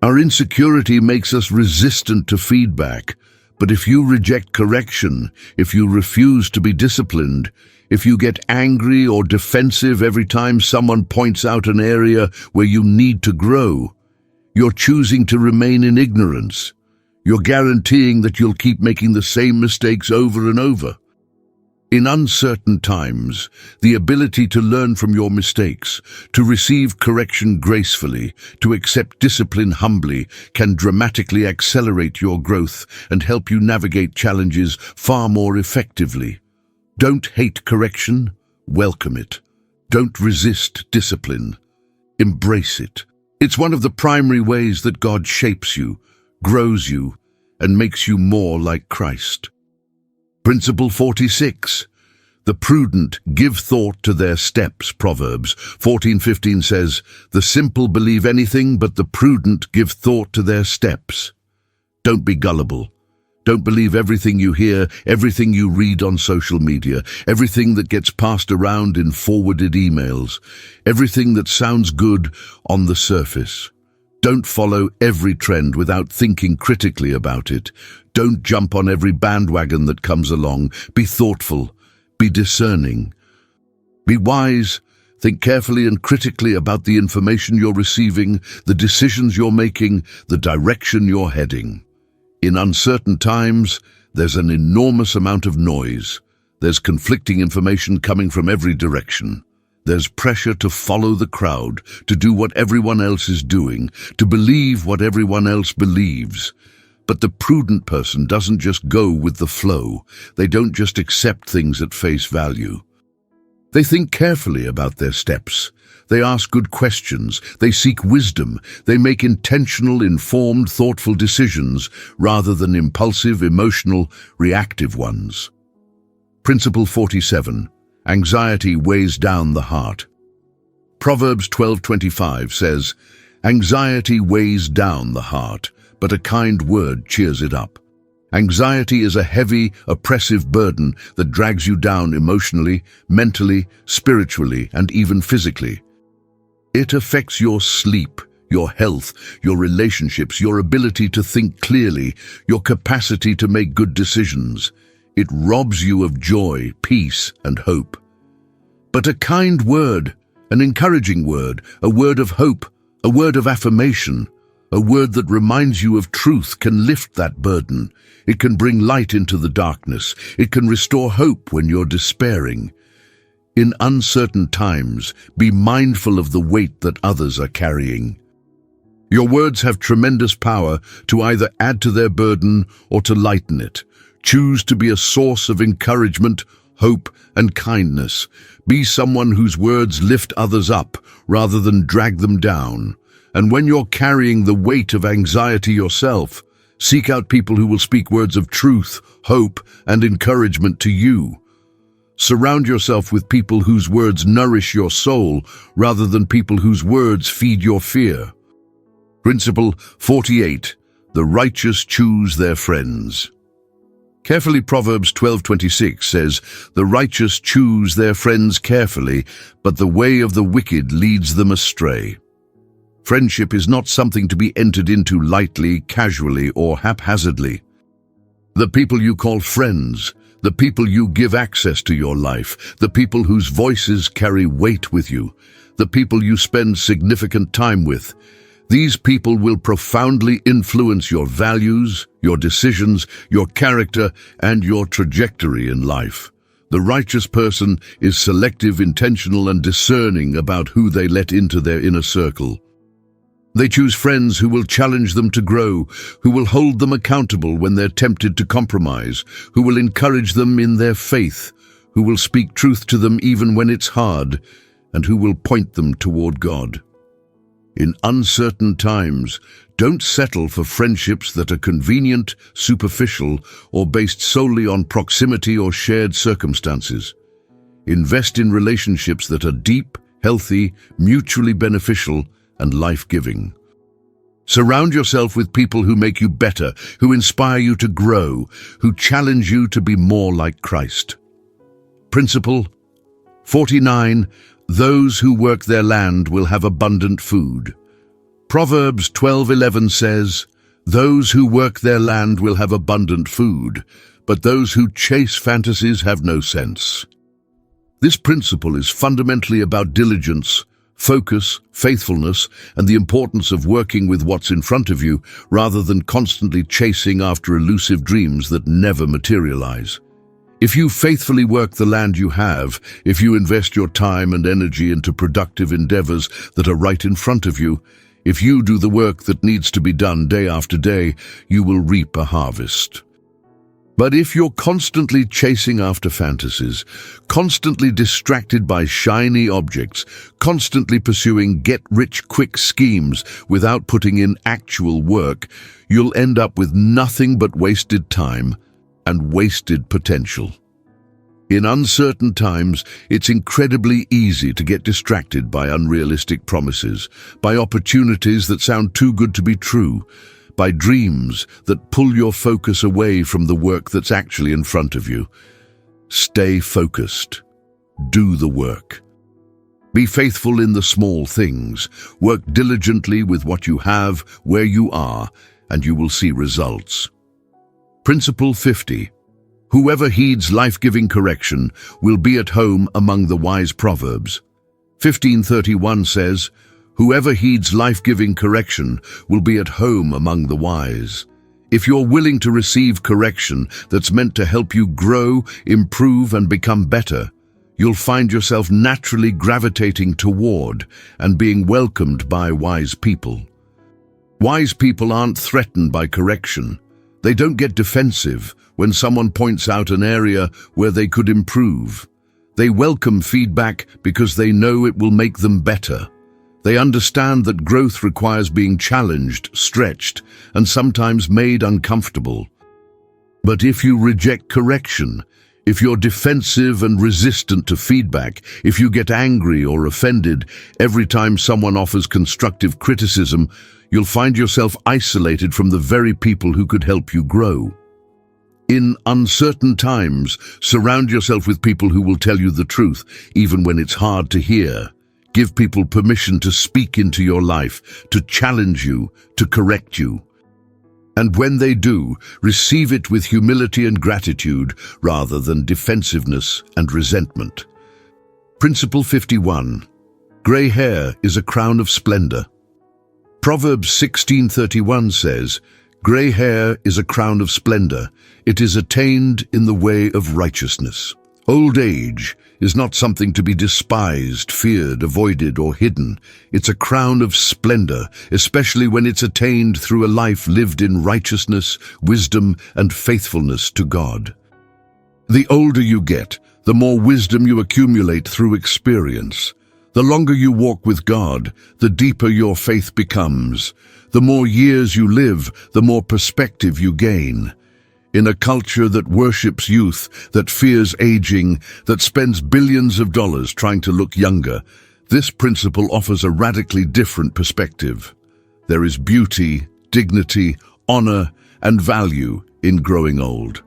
Our insecurity makes us resistant to feedback. But if you reject correction, if you refuse to be disciplined, if you get angry or defensive every time someone points out an area where you need to grow, you're choosing to remain in ignorance. You're guaranteeing that you'll keep making the same mistakes over and over. In uncertain times, the ability to learn from your mistakes, to receive correction gracefully, to accept discipline humbly, can dramatically accelerate your growth and help you navigate challenges far more effectively. Don't hate correction, welcome it. Don't resist discipline, embrace it. It's one of the primary ways that God shapes you, grows you, and makes you more like Christ. Principle 46. The prudent give thought to their steps. Proverbs 14:15 says, "The simple believe anything, but the prudent give thought to their steps." Don't be gullible. Don't believe everything you hear, everything you read on social media, everything that gets passed around in forwarded emails, everything that sounds good on the surface. Don't follow every trend without thinking critically about it. Don't jump on every bandwagon that comes along. Be thoughtful. Be discerning. Be wise. Think carefully and critically about the information you're receiving, the decisions you're making, the direction you're heading. In uncertain times, there's an enormous amount of noise. There's conflicting information coming from every direction. There's pressure to follow the crowd, to do what everyone else is doing, to believe what everyone else believes. But the prudent person doesn't just go with the flow. They don't just accept things at face value. They think carefully about their steps. They ask good questions. They seek wisdom. They make intentional, informed, thoughtful decisions rather than impulsive, emotional, reactive ones. Principle 47. Anxiety weighs down the heart. Proverbs 12:25 says, "Anxiety weighs down the heart, but a kind word cheers it up." Anxiety is a heavy, oppressive burden that drags you down emotionally, mentally, spiritually, and even physically. It affects your sleep, your health, your relationships, your ability to think clearly, your capacity to make good decisions. It robs you of joy, peace, and hope. But a kind word, An encouraging word, a word of hope, a word of affirmation, a word that reminds you of truth can lift that burden. It can bring light into the darkness. It can restore hope when you're despairing. In uncertain times, be mindful of the weight that others are carrying. Your words have tremendous power to either add to their burden or to lighten it. Choose to be a source of encouragement, hope, and kindness. Be someone whose words lift others up rather than drag them down. And when you're carrying the weight of anxiety yourself, seek out people who will speak words of truth, hope, and encouragement to you. Surround yourself with people whose words nourish your soul rather than people whose words feed your fear. Principle 48. The righteous choose their friends. Carefully, Proverbs 12:26 says, "The righteous choose their friends carefully, but the way of the wicked leads them astray." Friendship is not something to be entered into lightly, casually, or haphazardly. The people you call friends, the people you give access to your life, the people whose voices carry weight with you, the people you spend significant time with, these people will profoundly influence your values, your decisions, your character, and your trajectory in life. The righteous person is selective, intentional, and discerning about who they let into their inner circle. They choose friends who will challenge them to grow, who will hold them accountable when they're tempted to compromise, who will encourage them in their faith, who will speak truth to them even when it's hard, and who will point them toward God. In uncertain times, don't settle for friendships that are convenient, superficial, or based solely on proximity or shared circumstances. Invest in relationships that are deep, healthy, mutually beneficial, and life-giving. Surround yourself with people who make you better, who inspire you to grow, who challenge you to be more like Christ. Principle 49. Those who work their land will have abundant food. Proverbs 12:11 says, "Those who work their land will have abundant food, but those who chase fantasies have no sense." This principle is fundamentally about diligence, focus, faithfulness, and the importance of working with what's in front of you rather than constantly chasing after elusive dreams that never materialize. If you faithfully work the land you have, if you invest your time and energy into productive endeavors that are right in front of you, if you do the work that needs to be done day after day, you will reap a harvest. But if you're constantly chasing after fantasies, constantly distracted by shiny objects, constantly pursuing get-rich-quick schemes without putting in actual work, you'll end up with nothing but wasted time and wasted potential. In uncertain times, it's incredibly easy to get distracted by unrealistic promises, by opportunities that sound too good to be true, by dreams that pull your focus away from the work that's actually in front of you. Stay focused. Do the work. Be faithful in the small things. Work diligently with what you have, where you are, and you will see results. Principle 50. Whoever heeds life-giving correction will be at home among the wise. Proverbs 15:31 says, "Whoever heeds life-giving correction will be at home among the wise." If you're willing to receive correction that's meant to help you grow, improve, and become better, you'll find yourself naturally gravitating toward and being welcomed by wise people. Wise people aren't threatened by correction. They don't get defensive when someone points out an area where they could improve. They welcome feedback because they know it will make them better. They understand that growth requires being challenged, stretched, and sometimes made uncomfortable. But if you reject correction, if you're defensive and resistant to feedback, if you get angry or offended every time someone offers constructive criticism, you'll find yourself isolated from the very people who could help you grow. In uncertain times, surround yourself with people who will tell you the truth, even when it's hard to hear. Give people permission to speak into your life, to challenge you, to correct you. And when they do, receive it with humility and gratitude rather than defensiveness and resentment. Principle 51. Grey hair is a crown of splendor. Proverbs 16:31 says, "Grey hair is a crown of splendor. It is attained in the way of righteousness." Old age is not something to be despised, feared, avoided, or hidden. It's a crown of splendor, especially when it's attained through a life lived in righteousness, wisdom, and faithfulness to God. The older you get, the more wisdom you accumulate through experience. The longer you walk with God, the deeper your faith becomes. The more years you live, the more perspective you gain. In a culture that worships youth, that fears aging, that spends billions of dollars trying to look younger, this principle offers a radically different perspective. There is beauty, dignity, honor, and value in growing old.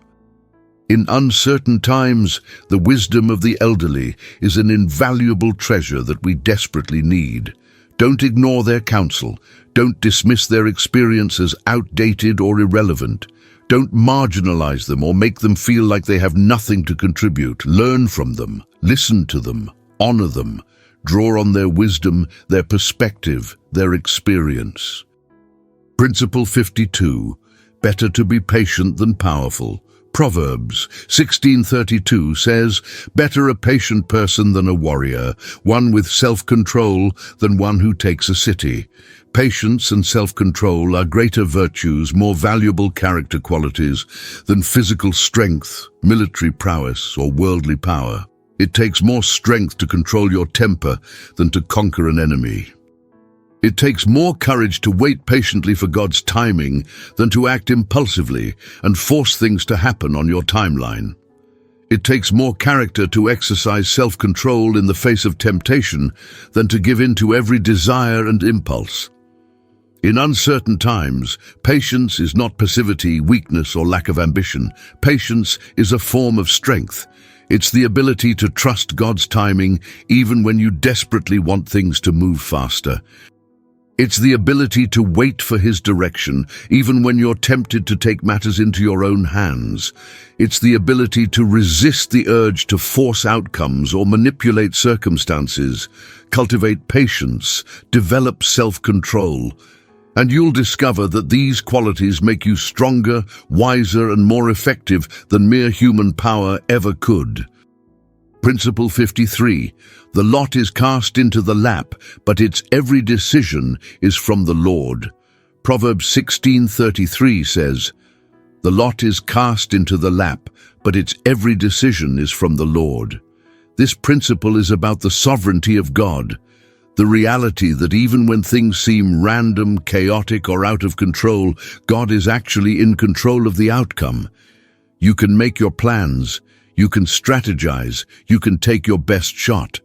In uncertain times, the wisdom of the elderly is an invaluable treasure that we desperately need. Don't ignore their counsel. Don't dismiss their experience as outdated or irrelevant. Don't marginalize them or make them feel like they have nothing to contribute. Learn from them, listen to them, honor them, draw on their wisdom, their perspective, their experience. Principle 52, better to be patient than powerful. Proverbs 16:32 says, "Better a patient person than a warrior, one with self-control than one who takes a city." Patience and self-control are greater virtues, more valuable character qualities than physical strength, military prowess, or worldly power. It takes more strength to control your temper than to conquer an enemy. It takes more courage to wait patiently for God's timing than to act impulsively and force things to happen on your timeline. It takes more character to exercise self-control in the face of temptation than to give in to every desire and impulse. In uncertain times, patience is not passivity, weakness, or lack of ambition. Patience is a form of strength. It's the ability to trust God's timing even when you desperately want things to move faster. It's the ability to wait for His direction, even when you're tempted to take matters into your own hands. It's the ability to resist the urge to force outcomes or manipulate circumstances. Cultivate patience, develop self-control, and you'll discover that these qualities make you stronger, wiser, and more effective than mere human power ever could. Principle 53. The lot is cast into the lap, but its every decision is from the Lord. Proverbs 16:33 says, "The lot is cast into the lap, but its every decision is from the Lord." This principle is about the sovereignty of God, the reality that even when things seem random, chaotic, or out of control, God is actually in control of the outcome. You can make your plans. You can strategize. You can take your best shot.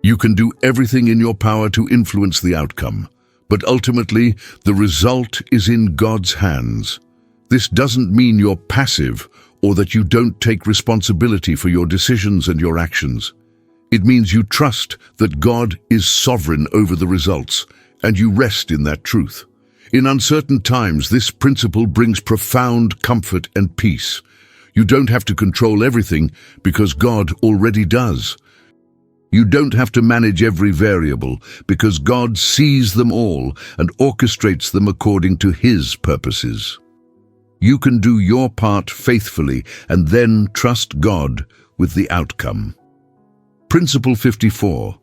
You can do everything in your power to influence the outcome. But ultimately, the result is in God's hands. This doesn't mean you're passive or that you don't take responsibility for your decisions and your actions. It means you trust that God is sovereign over the results, and you rest in that truth. In uncertain times, this principle brings profound comfort and peace. You don't have to control everything because God already does. You don't have to manage every variable because God sees them all and orchestrates them according to His purposes. You can do your part faithfully and then trust God with the outcome. Principle 54.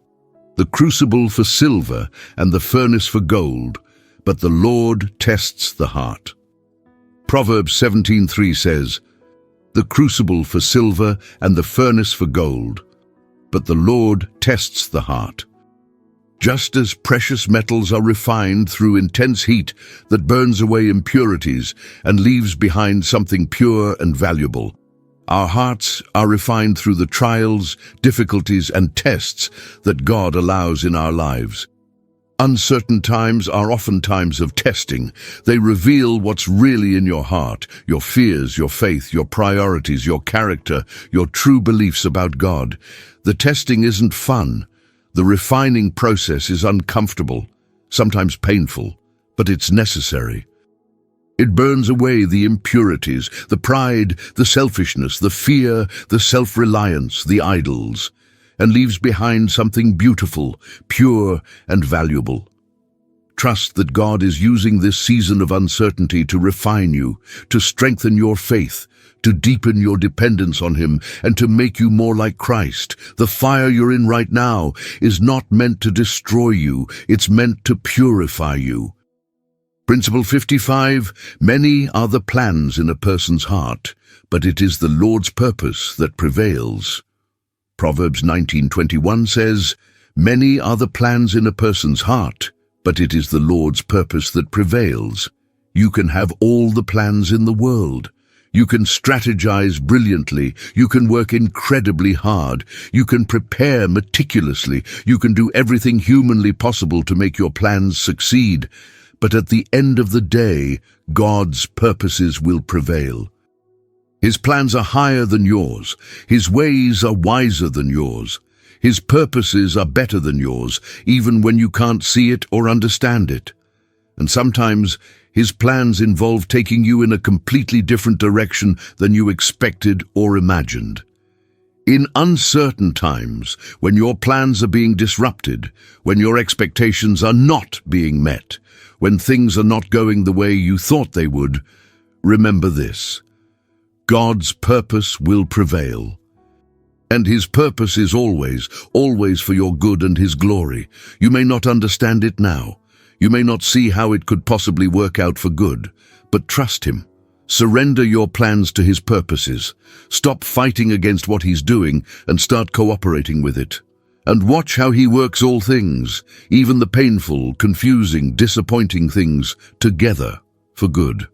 The crucible for silver and the furnace for gold, but the Lord tests the heart. Proverbs 17:3 says, "The crucible for silver and the furnace for gold, but the Lord tests the heart." Just as precious metals are refined through intense heat that burns away impurities and leaves behind something pure and valuable, our hearts are refined through the trials, difficulties, and tests that God allows in our lives. Uncertain times are often times of testing. They reveal what's really in your heart, your fears, your faith, your priorities, your character, your true beliefs about God. The testing isn't fun. The refining process is uncomfortable, sometimes painful, but it's necessary. It burns away the impurities, the pride, the selfishness, the fear, the self-reliance, the idols. and leaves behind something beautiful, pure, and valuable. Trust that God is using this season of uncertainty to refine you, to strengthen your faith, to deepen your dependence on Him, and to make you more like Christ. The fire you're in right now is not meant to destroy you, it's meant to purify you. Principle 55, many are the plans in a person's heart, but it is the Lord's purpose that prevails. Proverbs 19:21 says, many are the plans in a person's heart, but it is the Lord's purpose that prevails. You can have all the plans in the world. You can strategize brilliantly. You can work incredibly hard. You can prepare meticulously. You can do everything humanly possible to make your plans succeed. But at the end of the day, God's purposes will prevail. His plans are higher than yours. His ways are wiser than yours. His purposes are better than yours, even when you can't see it or understand it. And sometimes His plans involve taking you in a completely different direction than you expected or imagined. In uncertain times, when your plans are being disrupted, when your expectations are not being met, when things are not going the way you thought they would, remember this: God's purpose will prevail. And His purpose is always for your good and His glory. You may not understand it now. You may not see how it could possibly work out for good, but trust Him. Surrender your plans to His purposes. Stop fighting against what He's doing and start cooperating with it. And watch how He works all things, even the painful, confusing, disappointing things, together for good.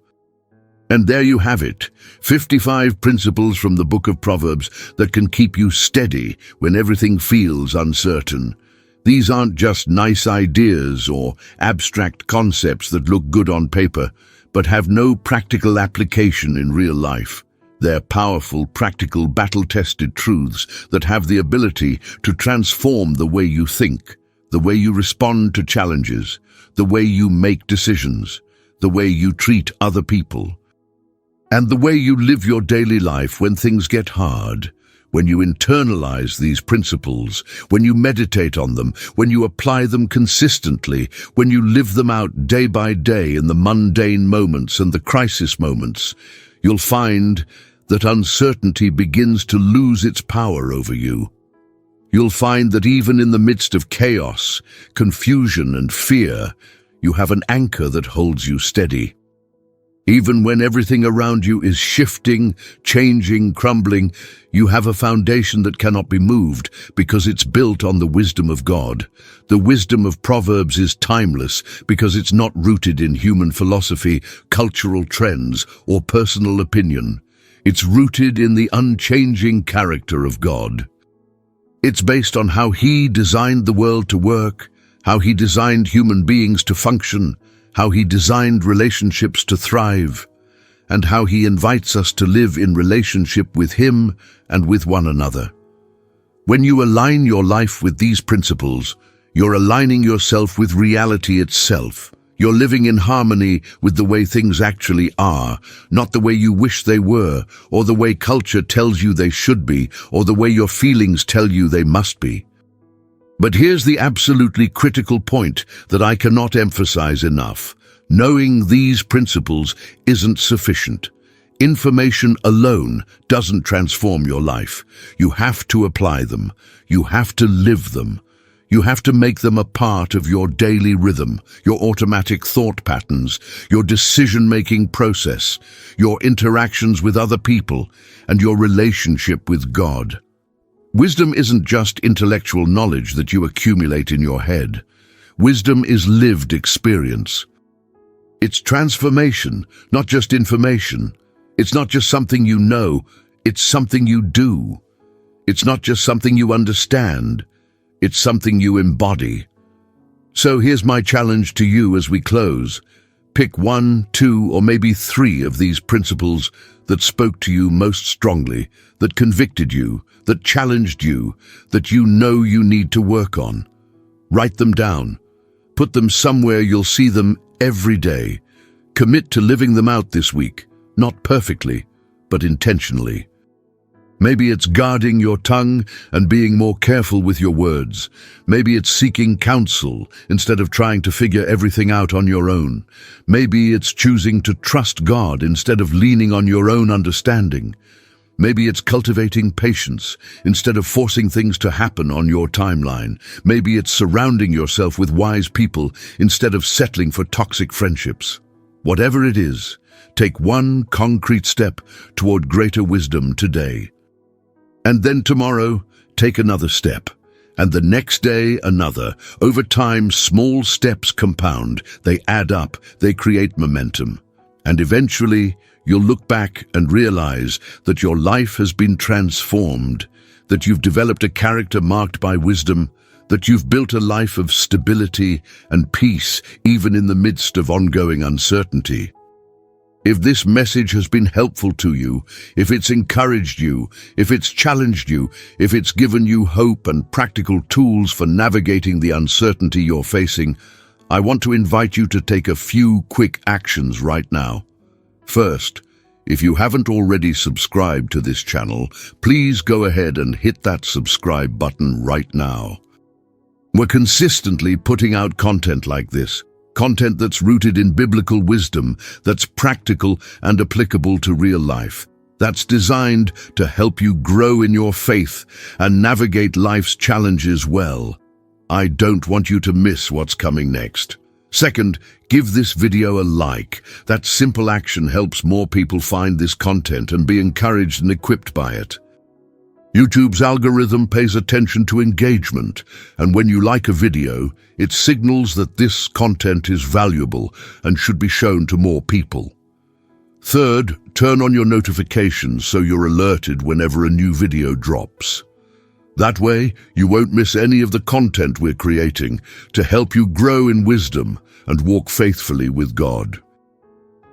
And there you have it, 55 principles from the Book of Proverbs that can keep you steady when everything feels uncertain. These aren't just nice ideas or abstract concepts that look good on paper, but have no practical application in real life. They're powerful, practical, battle-tested truths that have the ability to transform the way you think, the way you respond to challenges, the way you make decisions, the way you treat other people, and the way you live your daily life when things get hard. When you internalize these principles, when you meditate on them, when you apply them consistently, when you live them out day by day in the mundane moments and the crisis moments, you'll find that uncertainty begins to lose its power over you. You'll find that even in the midst of chaos, confusion, and fear, you have an anchor that holds you steady. Even when everything around you is shifting, changing, crumbling, you have a foundation that cannot be moved because it's built on the wisdom of God. The wisdom of Proverbs is timeless because it's not rooted in human philosophy, cultural trends, or personal opinion. It's rooted in the unchanging character of God. It's based on how He designed the world to work, how He designed human beings to function, how He designed relationships to thrive, and how He invites us to live in relationship with Him and with one another. When you align your life with these principles, you're aligning yourself with reality itself. You're living in harmony with the way things actually are, not the way you wish they were, or the way culture tells you they should be, or the way your feelings tell you they must be. But here's the absolutely critical point that I cannot emphasize enough. Knowing these principles isn't sufficient. Information alone doesn't transform your life. You have to apply them. You have to live them. You have to make them a part of your daily rhythm, your automatic thought patterns, your decision-making process, your interactions with other people, and your relationship with God. Wisdom isn't just intellectual knowledge that you accumulate in your head. Wisdom is lived experience. It's transformation, not just information. It's not just something you know, it's something you do. It's not just something you understand, it's something you embody. So here's my challenge to you as we close. Pick 1, 2, or maybe 3 of these principles that spoke to you most strongly, that convicted you, that challenged you, that you know you need to work on. Write them down. Put them somewhere you'll see them every day. Commit to living them out this week, not perfectly, but intentionally. Maybe it's guarding your tongue and being more careful with your words. Maybe it's seeking counsel instead of trying to figure everything out on your own. Maybe it's choosing to trust God instead of leaning on your own understanding. Maybe it's cultivating patience instead of forcing things to happen on your timeline. Maybe it's surrounding yourself with wise people instead of settling for toxic friendships. Whatever it is, take one concrete step toward greater wisdom today. And then tomorrow, take another step. And the next day, another. Over time, small steps compound. They add up. They create momentum. And eventually, you'll look back and realize that your life has been transformed, that you've developed a character marked by wisdom, that you've built a life of stability and peace even in the midst of ongoing uncertainty. If this message has been helpful to you, if it's encouraged you, if it's challenged you, if it's given you hope and practical tools for navigating the uncertainty you're facing, I want to invite you to take a few quick actions right now. First, if you haven't already subscribed to this channel, please go ahead and hit that subscribe button right now. We're consistently putting out content like this. Content that's rooted in biblical wisdom, that's practical and applicable to real life, that's designed to help you grow in your faith and navigate life's challenges well. I don't want you to miss what's coming next. Second, give this video a like. That simple action helps more people find this content and be encouraged and equipped by it. YouTube's algorithm pays attention to engagement, and when you like a video, it signals that this content is valuable and should be shown to more people. Third, turn on your notifications so you're alerted whenever a new video drops. That way, you won't miss any of the content we're creating to help you grow in wisdom and walk faithfully with God.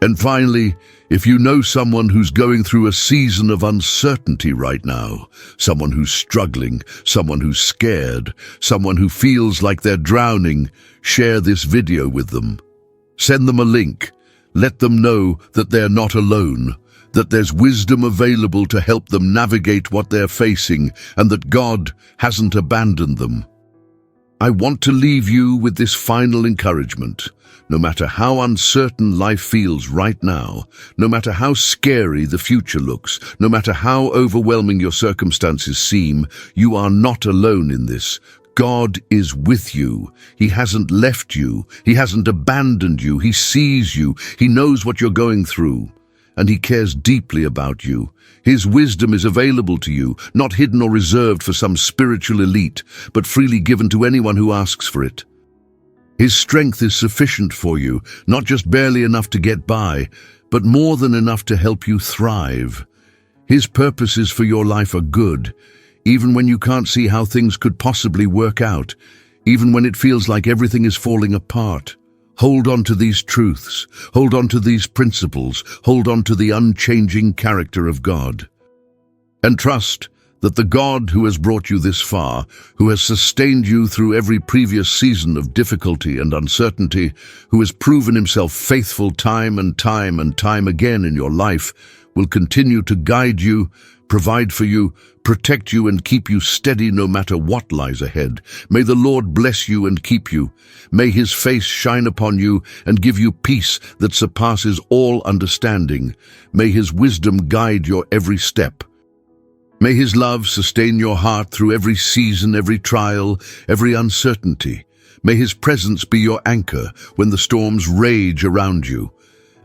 And finally, if you know someone who's going through a season of uncertainty right now, someone who's struggling, someone who's scared, someone who feels like they're drowning, share this video with them. Send them a link. Let them know that they're not alone, that there's wisdom available to help them navigate what they're facing, and that God hasn't abandoned them. I want to leave you with this final encouragement. No matter how uncertain life feels right now, no matter how scary the future looks, no matter how overwhelming your circumstances seem, you are not alone in this. God is with you. He hasn't left you. He hasn't abandoned you. He sees you. He knows what you're going through. And He cares deeply about you. His wisdom is available to you, not hidden or reserved for some spiritual elite, but freely given to anyone who asks for it. His strength is sufficient for you, not just barely enough to get by, but more than enough to help you thrive. His purposes for your life are good, even when you can't see how things could possibly work out, even when it feels like everything is falling apart. Hold on to these truths, hold on to these principles, hold on to the unchanging character of God. And trust that the God who has brought you this far, who has sustained you through every previous season of difficulty and uncertainty, who has proven Himself faithful time and time again in your life, will continue to guide you, provide for you, protect you, and keep you steady no matter what lies ahead. May the Lord bless you and keep you. May His face shine upon you and give you peace that surpasses all understanding. May His wisdom guide your every step. May His love sustain your heart through every season, every trial, every uncertainty. May His presence be your anchor when the storms rage around you.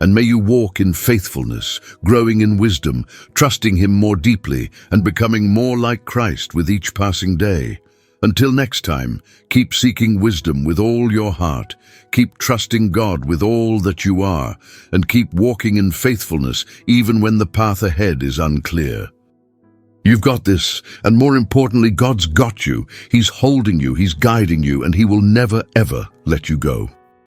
And may you walk in faithfulness, growing in wisdom, trusting Him more deeply, and becoming more like Christ with each passing day. Until next time, keep seeking wisdom with all your heart, keep trusting God with all that you are, and keep walking in faithfulness even when the path ahead is unclear. You've got this, and more importantly, God's got you. He's holding you, He's guiding you, and He will never, ever let you go.